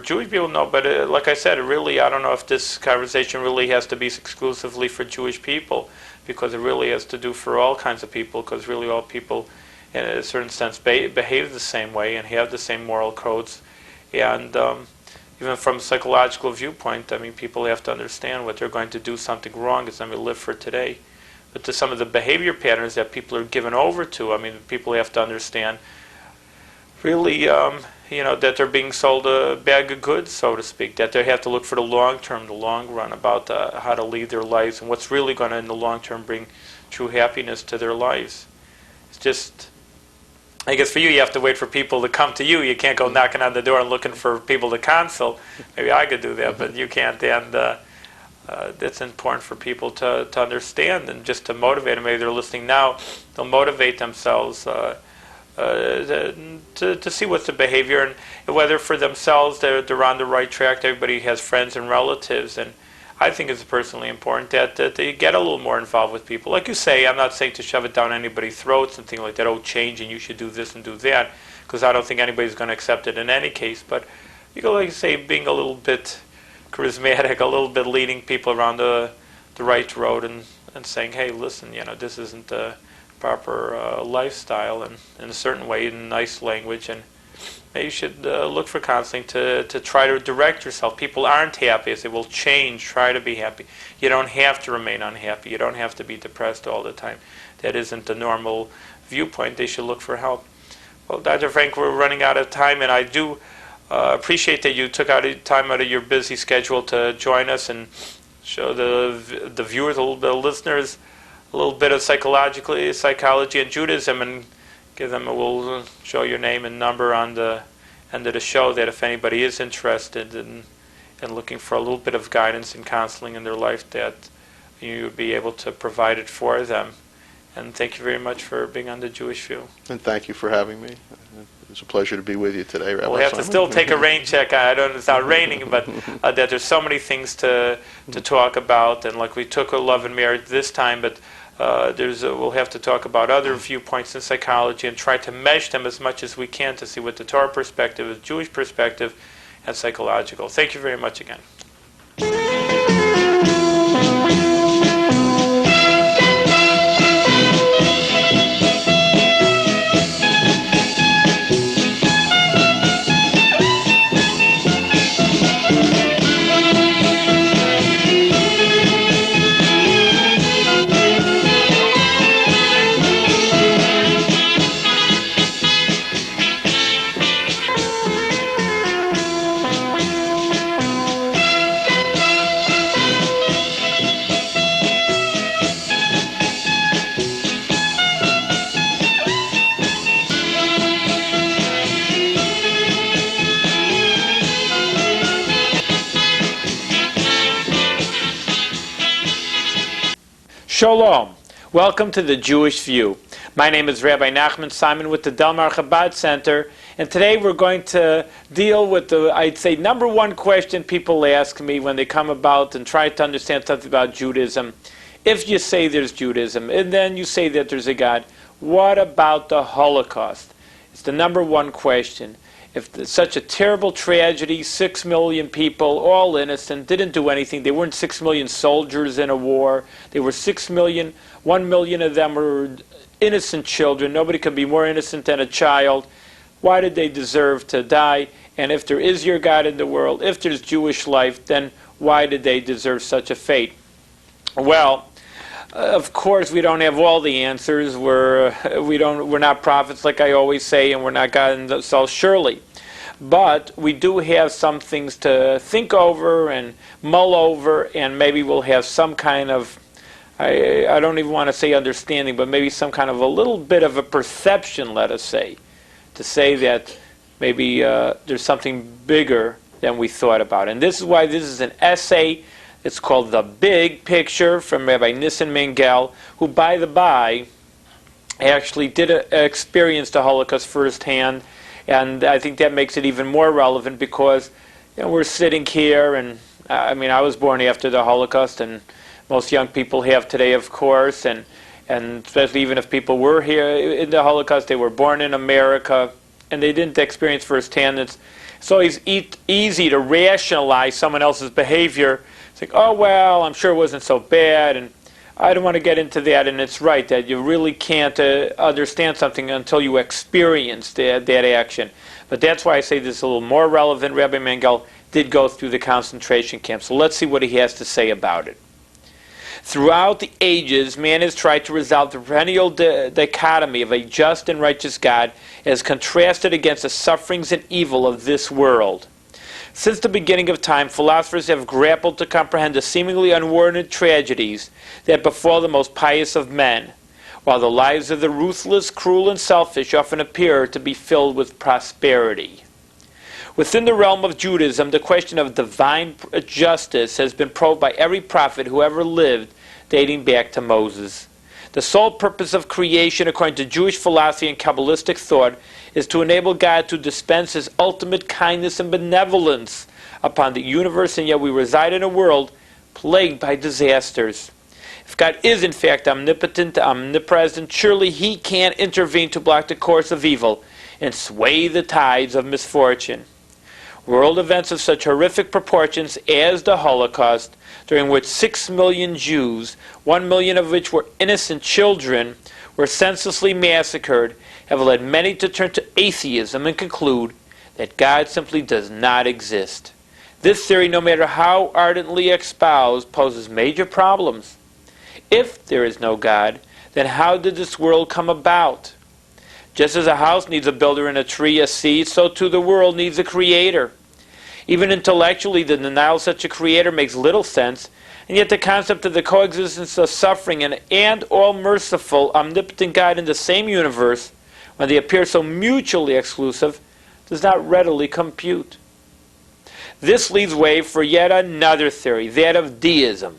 Jewish people to know, but like I said, really, I don't know if this conversation really has to be exclusively for Jewish people, because it really has to do for all kinds of people, because really all people, in a certain sense, behave the same way and have the same moral codes. And even from a psychological viewpoint, I mean, people have to understand what they're going to do something wrong is going to live for today. But to some of the behavior patterns that people are given over to, I mean, people have to understand really, that they're being sold a bag of goods, so to speak, that they have to look for the long term, the long run, about how to lead their lives and what's really going to, in the long term, bring true happiness to their lives. It's just, I guess for you, you have to wait for people to come to you. You can't go knocking on the door and looking for people to consult. Maybe I could do that, but you can't. And that's important for people to understand and just to motivate them. Maybe they're listening now. They'll motivate themselves to see what's the behavior, and whether for themselves they're on the right track. Everybody has friends and relatives, and I think it's personally important that they get a little more involved with people. Like you say, I'm not saying to shove it down anybody's throats and things like that, change and you should do this and do that, because I don't think anybody's going to accept it in any case. But you go, like you say, being a little bit charismatic, a little bit leading people around the right road and saying, hey, listen, this isn't the proper lifestyle, and in a certain way, in nice language, and maybe you should look for counseling to try to direct yourself. People aren't happy. I say, well, change, try to be happy. You don't have to remain unhappy. You don't have to be depressed all the time. That isn't the normal viewpoint. They should look for help. Well, Dr. Frank, we're running out of time, and I do appreciate that you took time out of your busy schedule to join us and show the viewers, the listeners, a little bit of psychology and Judaism, and we'll show your name and number on the end of the show, that if anybody is interested in looking for a little bit of guidance and counseling in their life, that you would be able to provide it for them. And thank you very much for being on the Jewish View.
And thank you for having me. It's a pleasure to be with you today, Rabbi
We'll have
Simon.
to still take a rain check. I don't know, it's not raining, but that there's so many things to talk about. And like we took a love and marriage this time, but we'll have to talk about other viewpoints in psychology and try to mesh them as much as we can to see what the Torah perspective, the Jewish perspective, and psychological. Thank you very much again. Shalom. Welcome to the Jewish View. My name is Rabbi Nachman Simon with the Delmar Chabad Center, and today we're going to deal with I'd say, number one question people ask me when they come about and try to understand something about Judaism. If you say there's Judaism, and then you say that there's a God, what about the Holocaust? It's the number one question. If such a terrible tragedy, 6 million people, all innocent, didn't do anything. They weren't 6 million soldiers in a war. They were 6 million. 1 million of them were innocent children. Nobody could be more innocent than a child. Why did they deserve to die? And if there is your God in the world, if there's Jewish life, then why did they deserve such a fate? Well, of course, we don't have all the answers. We're not prophets, like I always say, and we're not God themselves, surely. But we do have some things to think over and mull over, and maybe we'll have some kind of, I don't even want to say understanding, but maybe some kind of a little bit of a perception, let us say, to say that maybe there's something bigger than we thought about. And this is why this is an essay. It's called The Big Picture from Rabbi Nissan Mengel, who, by the by, actually did experience the Holocaust firsthand. And I think that makes it even more relevant because we're sitting here, and I was born after the Holocaust, and most young people have today, of course, and especially even if people were here in the Holocaust, they were born in America, and they didn't experience firsthand. It's always easy to rationalize someone else's behavior. It's like, oh, well, I'm sure it wasn't so bad, and I don't want to get into that. And it's right that you really can't understand something until you experience that action. But that's why I say this is a little more relevant. Rabbi Mengel did go through the concentration camp. So let's see what he has to say about it. Throughout the ages, man has tried to resolve the perennial dichotomy of a just and righteous God as contrasted against the sufferings and evil of this world. Since the beginning of time, philosophers have grappled to comprehend the seemingly unwarranted tragedies that befall the most pious of men, while the lives of the ruthless, cruel, and selfish often appear to be filled with prosperity. Within the realm of Judaism, the question of divine justice has been probed by every prophet who ever lived, dating back to Moses. The sole purpose of creation, according to Jewish philosophy and Kabbalistic thought, is to enable God to dispense His ultimate kindness and benevolence upon the universe, and yet we reside in a world plagued by disasters. If God is in fact omnipotent, omnipresent, surely He can intervene to block the course of evil and sway the tides of misfortune.
World events of such horrific proportions as the Holocaust, during which 6 million Jews, 1 million of which were innocent children, were senselessly massacred, have led many to turn to atheism and conclude that God simply does not exist. This theory, no matter how ardently espoused, poses major problems. If there is no God, then how did this world come about? Just as a house needs a builder and a tree a seed, so too the world needs a creator. Even intellectually, the denial of such a creator makes little sense, and yet the concept of the coexistence of suffering and all-merciful, omnipotent God in the same universe, when they appear so mutually exclusive, does not readily compute. This leaves way for yet another theory, that of deism.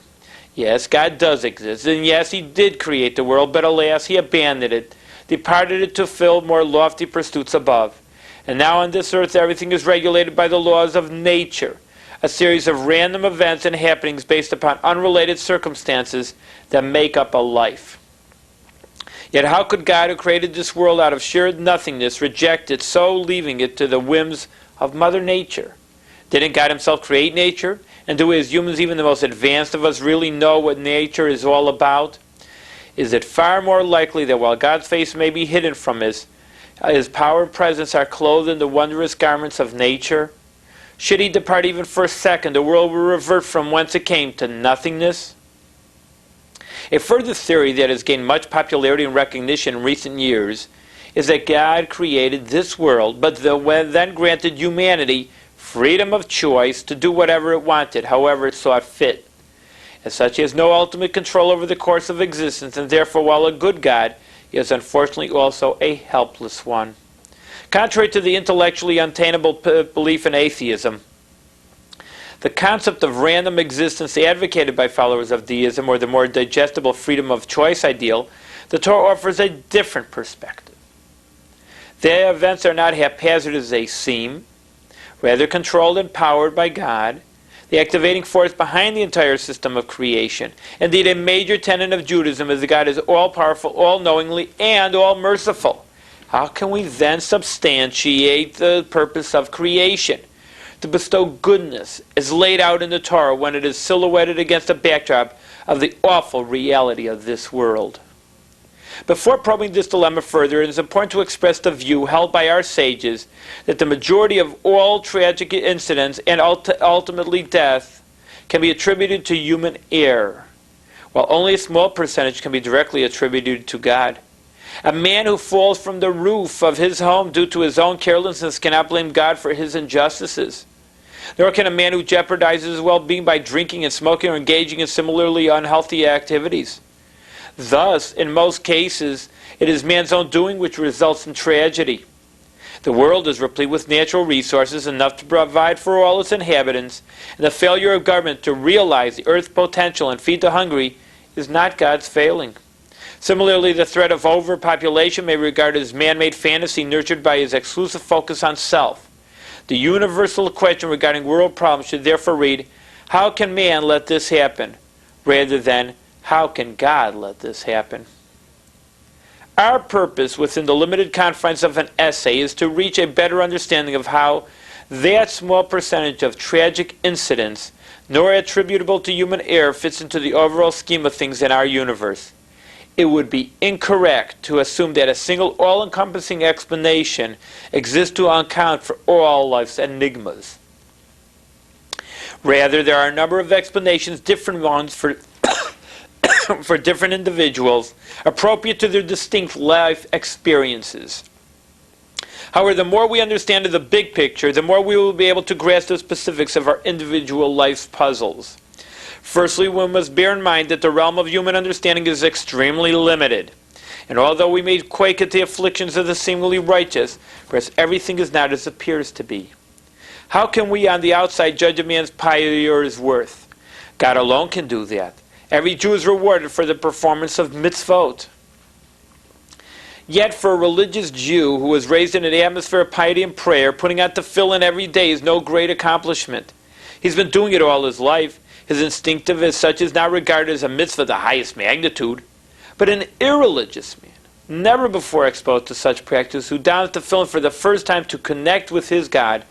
Yes, God does exist, and yes, He did create the world, but alas, He abandoned it, departed it to fill more lofty pursuits above. And now on this earth everything is regulated by the laws of nature, a series of random events and happenings based upon unrelated circumstances that make up a life. Yet how could God, who created this world out of sheer nothingness, reject it, so leaving it to the whims of Mother Nature? Didn't God Himself create nature? And do we as humans, even the most advanced of us, really know what nature is all about? Is it far more likely that while God's face may be hidden from us, His power and presence are clothed in the wondrous garments of nature? Should He depart even for a second, the world will revert from whence it came to nothingness? A further theory that has gained much popularity and recognition in recent years is that God created this world, but then granted humanity freedom of choice to do whatever it wanted, however it saw fit. As such, He has no ultimate control over the course of existence, and therefore, while a good God, He is unfortunately also a helpless one. Contrary to the intellectually untenable belief in atheism, the concept of random existence advocated by followers of deism, or the more digestible freedom of choice ideal, the Torah offers a different perspective. The events are not haphazard as they seem, rather controlled and powered by God, the activating force behind the entire system of creation. Indeed, a major tenet of Judaism is that God is all-powerful, all-knowingly, and all-merciful. How can we then substantiate the purpose of creation? To bestow goodness as laid out in the Torah when it is silhouetted against a backdrop of the awful reality of this world. Before probing this dilemma further, it is important to express the view held by our sages that the majority of all tragic incidents and ultimately death can be attributed to human error, while only a small percentage can be directly attributed to God. A man who falls from the roof of his home due to his own carelessness cannot blame God for his injustices. Nor can a man who jeopardizes his well-being by drinking and smoking or engaging in similarly unhealthy activities. Thus, in most cases, it is man's own doing which results in tragedy. The world is replete with natural resources enough to provide for all its inhabitants, and the failure of government to realize the earth's potential and feed the hungry is not God's failing. Similarly, the threat of overpopulation may be regarded as man-made fantasy nurtured by his exclusive focus on self. The universal question regarding world problems should therefore read, how can man let this happen? Rather than, how can God let this happen? Our purpose within the limited confines of an essay is to reach a better understanding of how that small percentage of tragic incidents, nor attributable to human error, fits into the overall scheme of things in our universe. It would be incorrect to assume that a single all-encompassing explanation exists to account for all life's enigmas. Rather, there are a number of explanations, different ones for for different individuals, appropriate to their distinct life experiences. However, the more we understand of the big picture, the more we will be able to grasp the specifics of our individual life's puzzles. Firstly, we must bear in mind that the realm of human understanding is extremely limited. And although we may quake at the afflictions of the seemingly righteous, perhaps everything is not as it appears to be. How can we on the outside judge a man's piety or his worth? God alone can do that. Every Jew is rewarded for the performance of mitzvot. Yet for a religious Jew who was raised in an atmosphere of piety and prayer, putting on tefillin every day is no great accomplishment. He's been doing it all his life. His instinctive as such is not regarded as a mitzvah of the highest magnitude. But an irreligious man, never before exposed to such practice, who dons tefillin for the first time to connect with his God,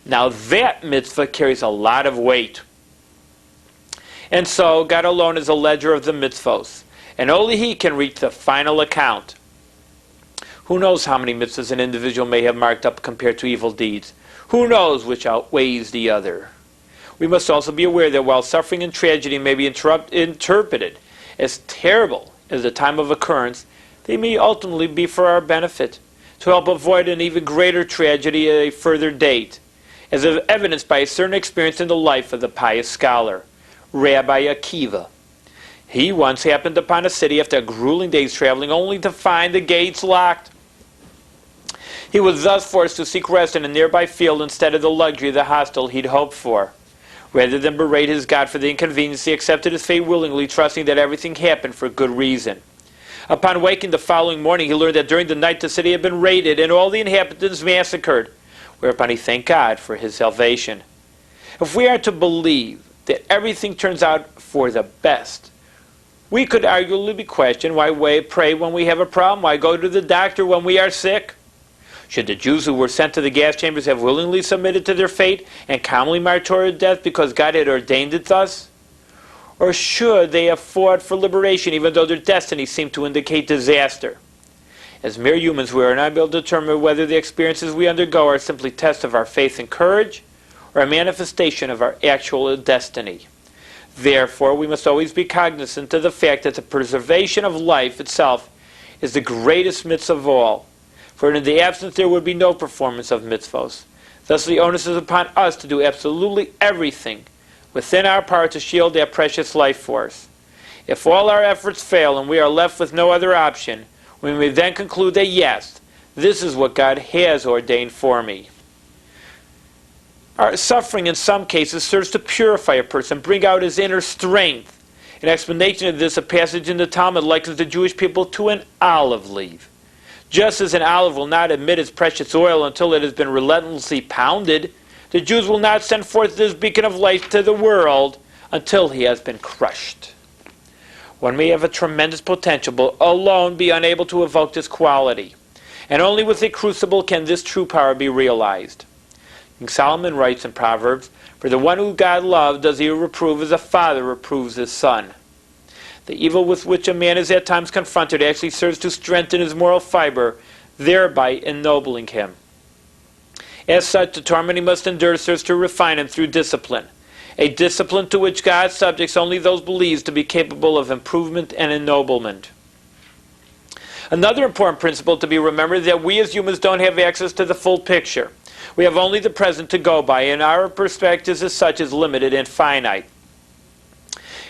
Now that mitzvah carries a lot of weight. And so, God alone is a ledger of the mitzvos, and only He can reach the final account. Who knows how many mitzvahs an individual may have marked up compared to evil deeds? Who knows which outweighs the other? We must also be aware that while suffering and tragedy may be interpreted as terrible as the time of occurrence, they may ultimately be for our benefit, to help avoid an even greater tragedy at a further date, as evidenced by a certain experience in the life of the pious scholar, Rabbi Akiva. He once happened upon a city after a grueling day's traveling, only to find the gates locked. He was thus forced to seek rest in a nearby field instead of the luxury of the hostel he'd hoped for. Rather than berate his God for the inconvenience, he accepted his fate willingly, trusting that everything happened for good reason. Upon waking the following morning, he learned that during the night the city had been raided and all the inhabitants massacred, whereupon he thanked God for his salvation. If we are to believe that everything turns out for the best, we could arguably be questioned why pray when we have a problem, why go to the doctor when we are sick. Should the Jews who were sent to the gas chambers have willingly submitted to their fate and calmly martyred death because God had ordained it thus? Or should they have fought for liberation even though their destiny seemed to indicate disaster? As mere humans, we are unable to determine whether the experiences we undergo are simply tests of our faith and courage or a manifestation of our actual destiny. Therefore, we must always be cognizant of the fact that the preservation of life itself is the greatest mitzvah of all. For in the absence there would be no performance of mitzvos. Thus the onus is upon us to do absolutely everything within our power to shield that precious life force. If all our efforts fail and we are left with no other option, we may then conclude that yes, this is what God has ordained for me. Our suffering in some cases serves to purify a person, bring out his inner strength. In explanation of this, a passage in the Talmud likens the Jewish people to an olive leaf. Just as an olive will not emit its precious oil until it has been relentlessly pounded, the Jews will not send forth this beacon of light to the world until he has been crushed. One may have a tremendous potential, but alone be unable to evoke this quality. And only with a crucible can this true power be realized. King Solomon writes in Proverbs, "For the one who God loves does he reprove as a father reproves his son." The evil with which a man is at times confronted actually serves to strengthen his moral fiber, thereby ennobling him. As such, the torment he must endure serves to refine him through discipline, a discipline to which God subjects only those believed to be capable of improvement and ennoblement. Another important principle to be remembered is that we as humans don't have access to the full picture. We have only the present to go by, and our perspectives as such is limited and finite.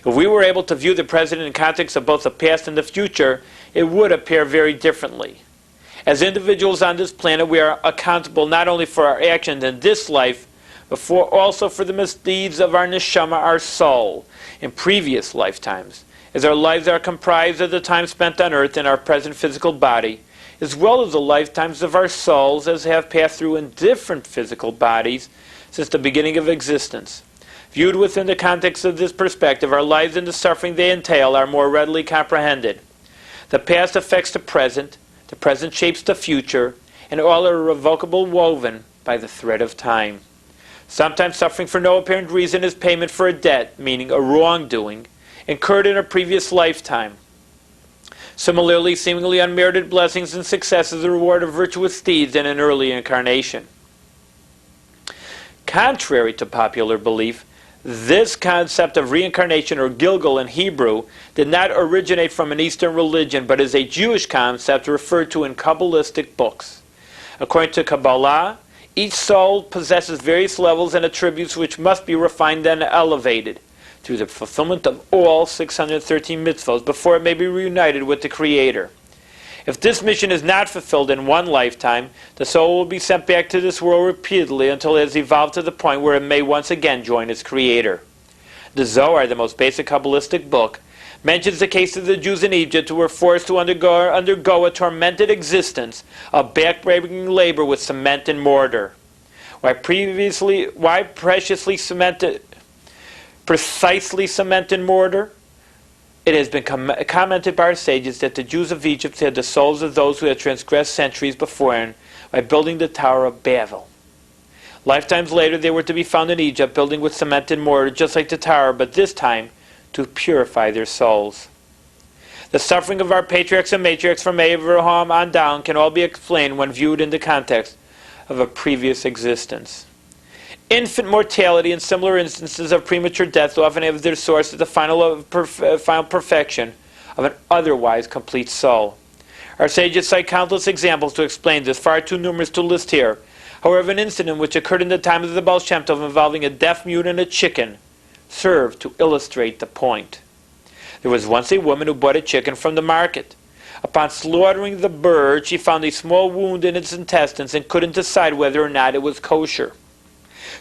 If we were able to view the present in context of both the past and the future, it would appear very differently. As individuals on this planet, we are accountable not only for our actions in this life, but also for the misdeeds of our neshama, our soul, in previous lifetimes, as our lives are comprised of the time spent on earth in our present physical body, as well as the lifetimes of our souls as have passed through in different physical bodies since the beginning of existence. Viewed within the context of this perspective, our lives and the suffering they entail are more readily comprehended. The past affects the present shapes the future, and all are irrevocably woven by the thread of time. Sometimes suffering for no apparent reason is payment for a debt, meaning a wrongdoing, incurred in a previous lifetime. Similarly, seemingly unmerited blessings and success is the reward of virtuous deeds in an early incarnation. Contrary to popular belief, this concept of reincarnation, or Gilgal in Hebrew, did not originate from an Eastern religion, but is a Jewish concept referred to in Kabbalistic books. According to Kabbalah, each soul possesses various levels and attributes which must be refined and elevated through the fulfillment of all 613 mitzvot before it may be reunited with the Creator. If this mission is not fulfilled in one lifetime, the soul will be sent back to this world repeatedly until it has evolved to the point where it may once again join its Creator. The Zohar, the most basic Kabbalistic book, mentions the case of the Jews in Egypt who were forced to undergo a tormented existence of backbreaking labor with cement and mortar. Why precisely cement and mortar? It has been commented by our sages that the Jews of Egypt had the souls of those who had transgressed centuries before by building the Tower of Babel. Lifetimes later, they were to be found in Egypt, building with cement and mortar, just like the tower, but this time to purify their souls. The suffering of our patriarchs and matriarchs from Abraham on down can all be explained when viewed in the context of a previous existence. Infant mortality and similar instances of premature death often have their source at the final perfection of an otherwise complete soul. Our sages cite countless examples to explain this, far too numerous to list here. However, an incident which occurred in the time of the Baal Shem Tov involving a deaf mute and a chicken served to illustrate the point. There was once a woman who bought a chicken from the market. Upon slaughtering the bird, she found a small wound in its intestines and couldn't decide whether or not it was kosher.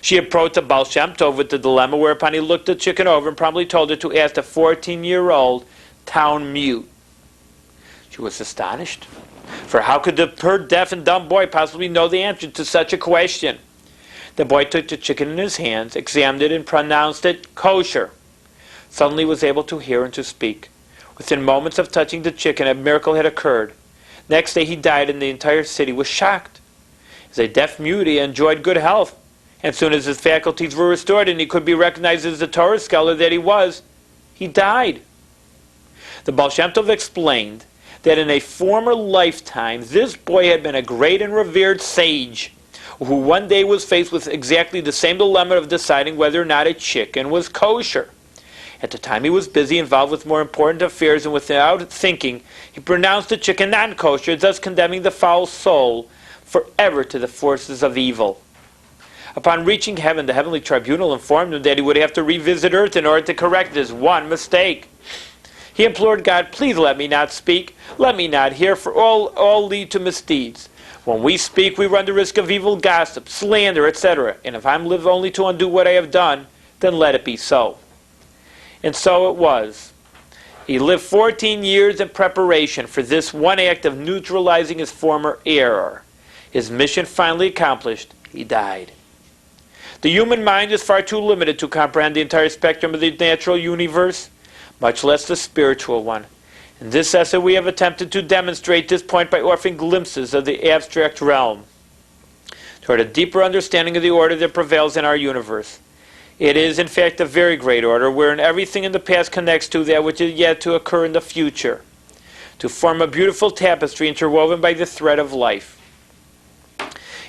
She approached the Baal Shem Tov with the dilemma, whereupon he looked the chicken over and promptly told her to ask the 14-year-old town mute. She was astonished, for how could the poor deaf and dumb boy possibly know the answer to such a question? The boy took the chicken in his hands, examined it, and pronounced it kosher. Suddenly he was able to hear and to speak. Within moments of touching the chicken, a miracle had occurred. Next day he died, and the entire city was shocked. As a deaf mute, he enjoyed good health. And as soon as his faculties were restored and he could be recognized as the Torah scholar that he was, he died. The Baal Shem Tov explained that in a former lifetime, this boy had been a great and revered sage who one day was faced with exactly the same dilemma of deciding whether or not a chicken was kosher. At the time he was busy, involved with more important affairs, and without thinking, he pronounced the chicken non-kosher, thus condemning the foul soul forever to the forces of evil. Upon reaching heaven, the heavenly tribunal informed him that he would have to revisit earth in order to correct this one mistake. He implored God, please let me not speak, let me not hear, for all lead to misdeeds. When we speak, we run the risk of evil gossip, slander, etc. And if I live only to undo what I have done, then let it be so. And so it was. He lived 14 years in preparation for this one act of neutralizing his former error. His mission finally accomplished, he died. The human mind is far too limited to comprehend the entire spectrum of the natural universe, much less the spiritual one. In this essay we have attempted to demonstrate this point by offering glimpses of the abstract realm toward a deeper understanding of the order that prevails in our universe. It is, in fact, a very great order, wherein everything in the past connects to that which is yet to occur in the future, to form a beautiful tapestry interwoven by the thread of life.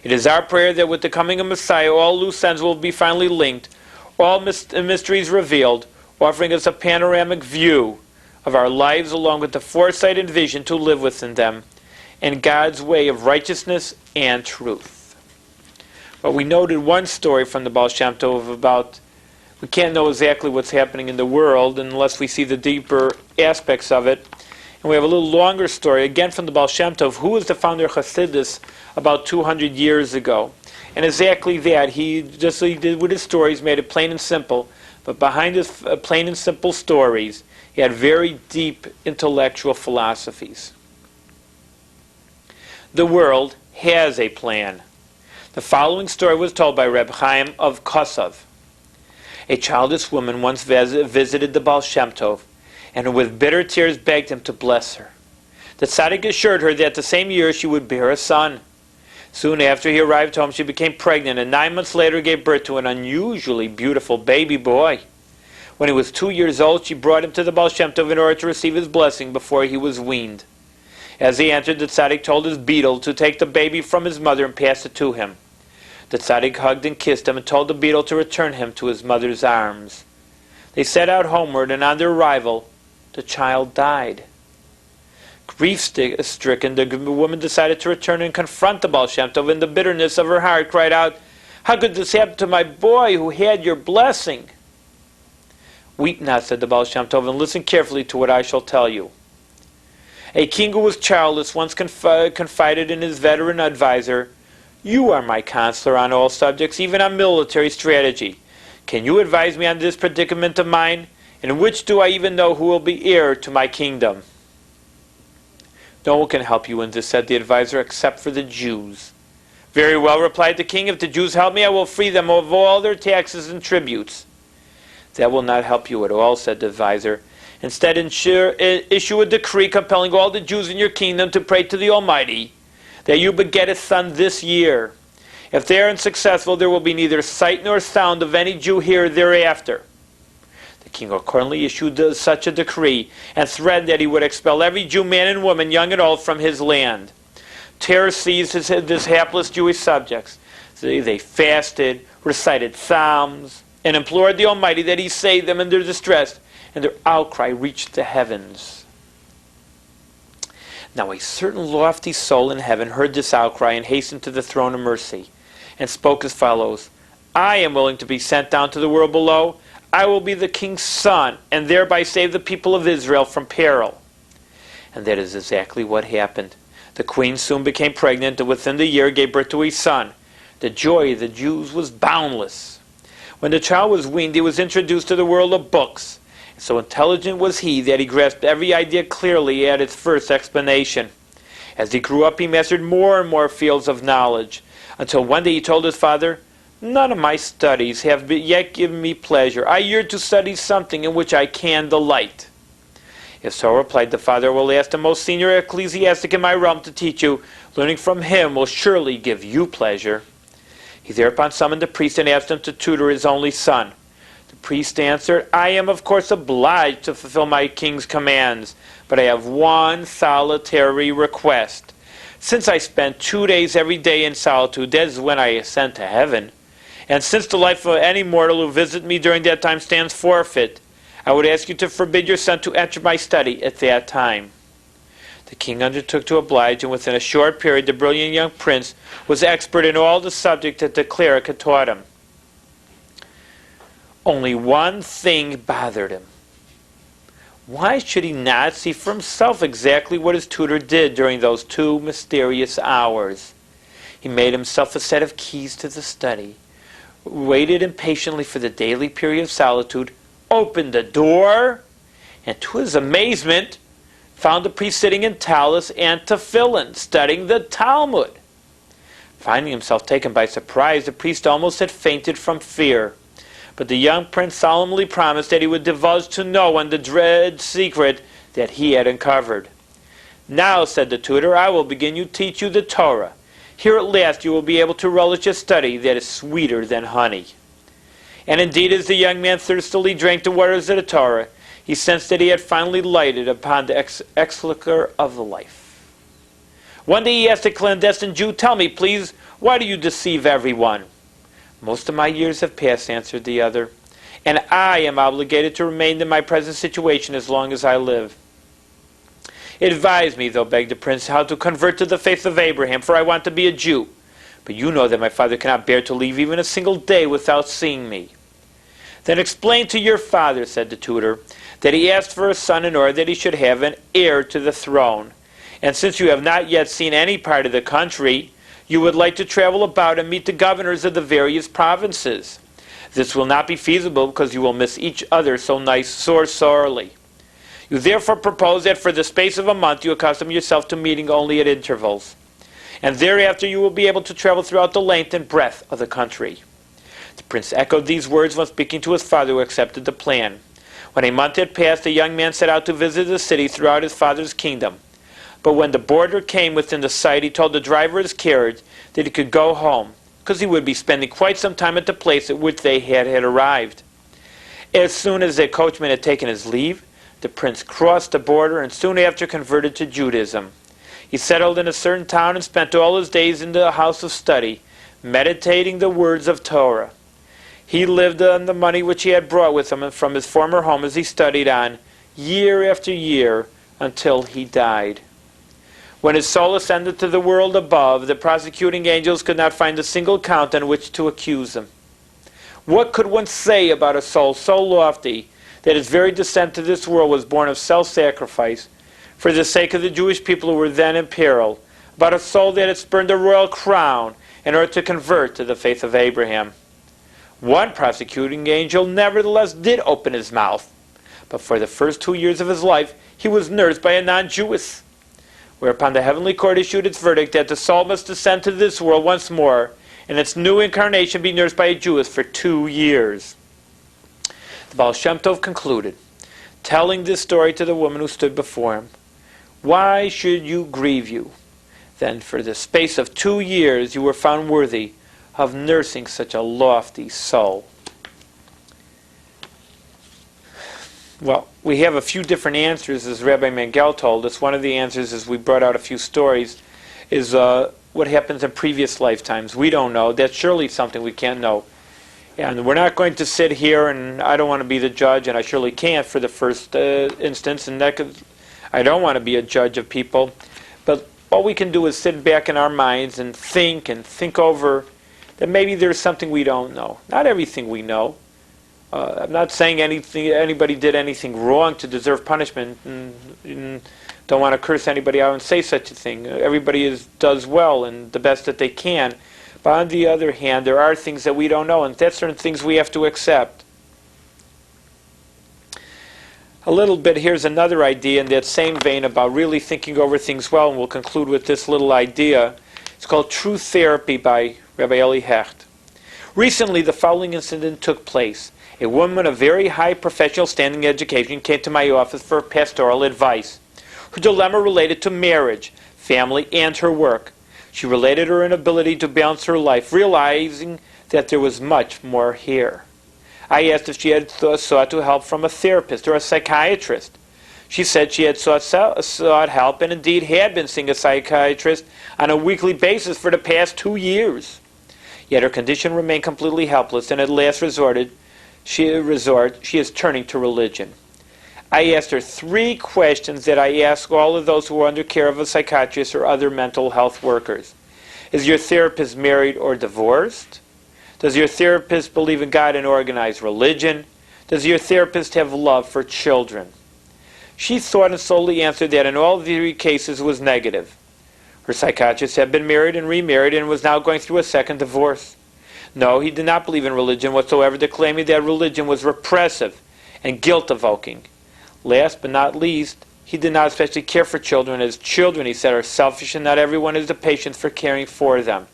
It is our prayer that with the coming of Messiah, all loose ends will be finally linked, all mysteries revealed, offering us a panoramic view of our lives along with the foresight and vision to live within them, and God's way of righteousness and truth. But we noted one story from the Baal Shem Tov about, we can't know exactly what's happening in the world unless we see the deeper aspects of it. And we have a little longer story, again from the Baal Shem Tov, who was the founder of Hasidus about 200 years ago. And exactly that, he did with his stories, made it plain and simple. But behind his plain and simple stories, he had very deep intellectual philosophies. The world has a plan. The following story was told by Reb Chaim of Kosov. A childless woman once visited the Baal Shem Tov, and with bitter tears begged him to bless her. The tzaddik assured her that the same year she would bear a son. Soon after he arrived home, she became pregnant, and 9 months later gave birth to an unusually beautiful baby boy. When he was 2 years old, she brought him to the Baal Shem Tov in order to receive his blessing before he was weaned. As he entered, the tzaddik told his beadle to take the baby from his mother and pass it to him. The tzaddik hugged and kissed him and told the beadle to return him to his mother's arms. They set out homeward, and on their arrival, the child died. Grief-stricken, the woman decided to return and confront the Baal Shem Tov. In the bitterness of her heart, cried out, "How could this happen to my boy who had your blessing?" "Weep not," said the Baal Shem Tov, "and listen carefully to what I shall tell you. A king who was childless once confided in his veteran advisor, 'You are my counselor on all subjects, even on military strategy. Can you advise me on this predicament of mine? In which do I even know who will be heir to my kingdom?' 'No one can help you in this,' said the advisor, 'except for the Jews.' 'Very well,' replied the king, 'if the Jews help me, I will free them of all their taxes and tributes.' 'That will not help you at all,' said the advisor. 'Instead, issue a decree compelling all the Jews in your kingdom to pray to the Almighty that you beget a son this year. If they are unsuccessful, there will be neither sight nor sound of any Jew here thereafter. The king accordingly issued such a decree and threatened that he would expel every Jew, man and woman, young and old, from his land. Terror seized his hapless Jewish subjects. They fasted, recited psalms, and implored the Almighty that he save them in their distress, and their outcry reached the heavens. Now a certain lofty soul in heaven heard this outcry and hastened to the throne of mercy, and spoke as follows: I am willing to be sent down to the world below. I will be the king's son, and thereby save the people of Israel from peril. And that is exactly what happened. The queen soon became pregnant, and within the year gave birth to a son. The joy of the Jews was boundless. When the child was weaned, he was introduced to the world of books. So intelligent was he that he grasped every idea clearly at its first explanation. As he grew up, he mastered more and more fields of knowledge, until one day he told his father, None of my studies have yet given me pleasure. I yearn to study something in which I can delight. If so, replied the father, I will ask the most senior ecclesiastic in my realm to teach you. Learning from him will surely give you pleasure. He thereupon summoned the priest and asked him to tutor his only son. The priest answered, I am of course obliged to fulfill my king's commands, but I have one solitary request. Since I spend 2 days every day in solitude, that is when I ascend to heaven, and since the life of any mortal who visits me during that time stands forfeit, I would ask you to forbid your son to enter my study at that time. The king undertook to oblige, and within a short period the brilliant young prince was expert in all the subject that the cleric had taught him. Only one thing bothered him. Why should he not see for himself exactly what his tutor did during those 2 mysterious hours? He made himself a set of keys to the study, waited impatiently for the daily period of solitude, opened the door, and to his amazement found the priest sitting in tallis and tefillin, studying the Talmud. Finding himself taken by surprise, the priest almost had fainted from fear. But the young prince solemnly promised that he would divulge to no one the dread secret that he had uncovered. Now, said the tutor, I will begin to teach you the Torah. Here at last you will be able to relish a study that is sweeter than honey. And indeed, as the young man thirstily drank the waters of the Torah, he sensed that he had finally lighted upon the elixir of the life. One day he asked a clandestine Jew, Tell me, please, why do you deceive everyone? Most of my years have passed, answered the other, and I am obligated to remain in my present situation as long as I live. Advise me, though, begged the prince, how to convert to the faith of Abraham, for I want to be a Jew. But you know that my father cannot bear to leave even a single day without seeing me. Then explain to your father, said the tutor, that he asked for a son in order that he should have an heir to the throne. And since you have not yet seen any part of the country, you would like to travel about and meet the governors of the various provinces. This will not be feasible because you will miss each other so sorely. You therefore propose that for the space of a month you accustom yourself to meeting only at intervals. And thereafter you will be able to travel throughout the length and breadth of the country. The prince echoed these words when speaking to his father, who accepted the plan. When a month had passed, the young man set out to visit the city throughout his father's kingdom. But when the border came within the sight, he told the driver of his carriage that he could go home, because he would be spending quite some time at the place at which they had arrived. As soon as the coachman had taken his leave, the prince crossed the border and soon after converted to Judaism. He settled in a certain town and spent all his days in the house of study, meditating the words of Torah. He lived on the money which he had brought with him from his former home as he studied on, year after year, until he died. When his soul ascended to the world above, the prosecuting angels could not find a single count on which to accuse him. What could one say about a soul so lofty that its very descent to this world was born of self-sacrifice for the sake of the Jewish people who were then in peril, about a soul that had spurned a royal crown in order to convert to the faith of Abraham? One prosecuting angel nevertheless did open his mouth, but for the first 2 years of his life he was nursed by a non-Jewess. Whereupon the heavenly court issued its verdict that the soul must descend to this world once more, and its new incarnation be nursed by a Jewess for 2 years. The Baal Shem Tov concluded, telling this story to the woman who stood before him, Why should you grieve you? Then for the space of 2 years you were found worthy
of nursing such a lofty soul? Well, we have a few different answers, as Rabbi Mangel told us. One of the answers, as we brought out a few stories, is what happens in previous lifetimes. We don't know. That's surely something we can't know. And we're not going to sit here, and I don't want to be the judge, and I surely can't for the first instance, and I don't want to be a judge of people. But all we can do is sit back in our minds and think over that maybe there's something we don't know. Not everything we know. I'm not saying anybody did anything wrong to deserve punishment, and don't want to curse anybody out and say such a thing. Everybody does well and the best that they can. But on the other hand, there are things that we don't know, and that's certain things we have to accept. A little bit, here's another idea in that same vein about really thinking over things well, and we'll conclude with this little idea. It's called True Therapy by Rabbi Eli Hecht. Recently, the following incident took place. A woman of very high professional standing education came to my office for pastoral advice. Her dilemma related to marriage, family, and her work. She related her inability to balance her life, realizing that there was much more here. I asked if she had sought to help from a therapist or a psychiatrist. She said she had sought help and indeed had been seeing a psychiatrist on a weekly basis for the past 2 years. Yet her condition remained completely helpless, and at last resort, she is turning to religion. I asked her 3 questions that I ask all of those who are under care of a psychiatrist or other mental health workers. Is your therapist married or divorced? Does your therapist believe in God and organized religion? Does your therapist have love for children? She thought and slowly answered that in all 3 cases was negative. Her psychiatrist had been married and remarried and was now going through a second divorce. No, he did not believe in religion whatsoever, declaiming that religion was repressive and guilt-evoking. Last but not least, he did not especially care for children, as children, he said, are selfish and not everyone has the patience for caring for them.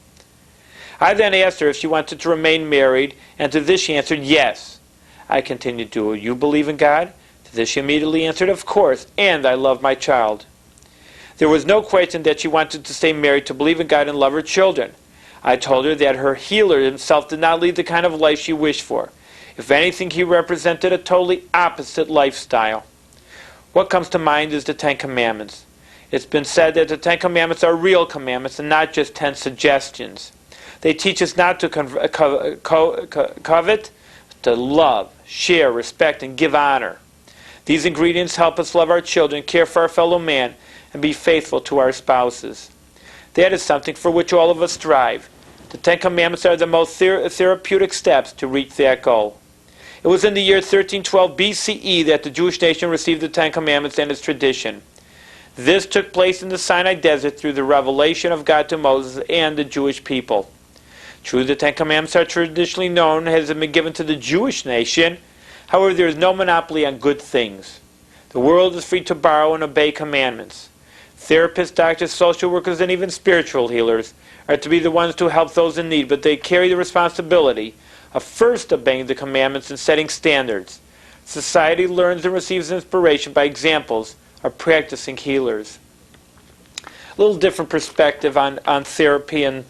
I then asked her if she wanted to remain married, and to this she answered yes. I continued, do you believe in God? To this she immediately answered, of course, and I love my child. There was no question that she wanted to stay married, to believe in God and love her children. I told her that her healer himself did not lead the kind of life she wished for. If anything, he represented a totally opposite lifestyle. What comes to mind is the 10 Commandments. It's been said that the 10 Commandments are real commandments and not just 10 suggestions. They teach us not to covet, to love, share, respect, and give honor. These ingredients help us love our children, care for our fellow man, and be faithful to our spouses. That is something for which all of us strive. The 10 Commandments are the most therapeutic steps to reach that goal. It was in the year 1312 BCE that the Jewish nation received the 10 Commandments and its tradition. This took place in the Sinai Desert through the revelation of God to Moses and the Jewish people. True, the 10 Commandments are traditionally known as having been given to the Jewish nation. However, there is no monopoly on good things. The world is free to borrow and obey commandments. Therapists, doctors, social workers, and even spiritual healers are to be the ones to help those in need, but they carry the responsibility of first obeying the commandments and setting standards. Society learns and receives inspiration by examples of practicing healers. A little different perspective on therapy, and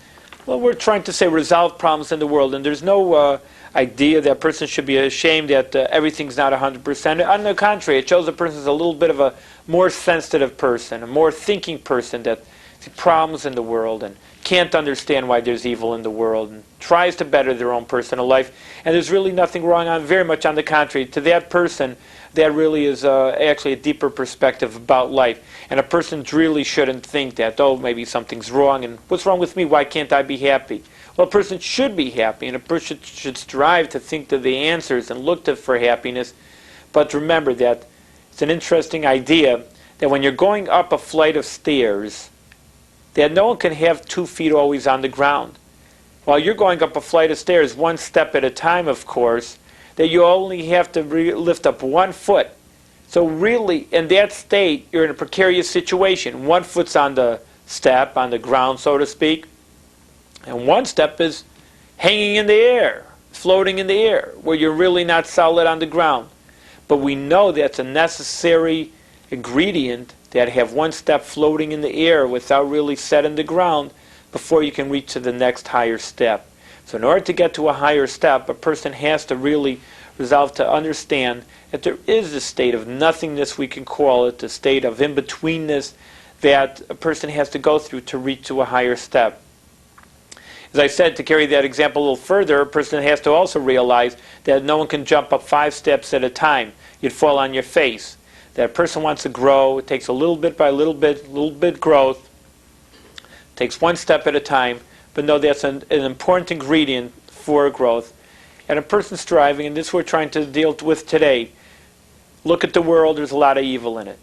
well, we're trying to say resolve problems in the world, and there's no idea that a person should be ashamed that everything's not 100%. On the contrary, it shows a person's a little bit of a more sensitive person, a more thinking person that sees problems in the world and can't understand why there's evil in the world and tries to better their own personal life. And there's really nothing wrong very much on the contrary. To that person, that really is actually a deeper perspective about life. And a person really shouldn't think that, oh, maybe something's wrong, and what's wrong with me? Why can't I be happy? Well, a person should be happy, and a person should strive to think to the answers and look for happiness. But remember that it's an interesting idea that when you're going up a flight of stairs, that no one can have 2 feet always on the ground. While you're going up a flight of stairs, 1 step at a time, of course, that you only have to lift up 1 foot. So really, in that state, you're in a precarious situation. 1 foot's on the step, on the ground, so to speak, and 1 step is hanging in the air, floating in the air, where you're really not solid on the ground. But we know that's a necessary ingredient, that have 1 step floating in the air without really setting the ground before you can reach to the next higher step.
So in order to get to a higher step, a person has to really resolve to understand that there is a state of nothingness, we can call it, a state of in-betweenness that a person has to go through to reach to a higher step. As I said, to carry that example a little further, a person has to also realize that no one can jump up 5 steps at a time. You'd fall on your face. That a person wants to grow, it takes a little bit by little bit growth. It takes 1 step at a time, but no, that's an important ingredient for growth. And a person striving, and this we're trying to deal with today, look at the world, there's a lot of evil in it.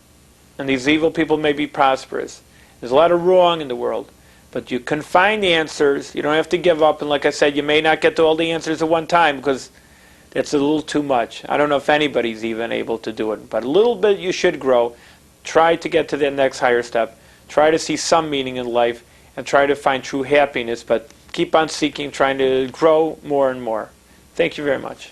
And these evil people may be prosperous. There's a lot of wrong in the world. But you can find answers. You don't have to give up. And like I said, you may not get to all the answers at one time because that's a little too much. I don't know if anybody's even able to do it. But a little bit you should grow. Try to get to the next higher step. Try to see some meaning in life and try to find true happiness. But keep on seeking, trying to grow more and more. Thank you very much.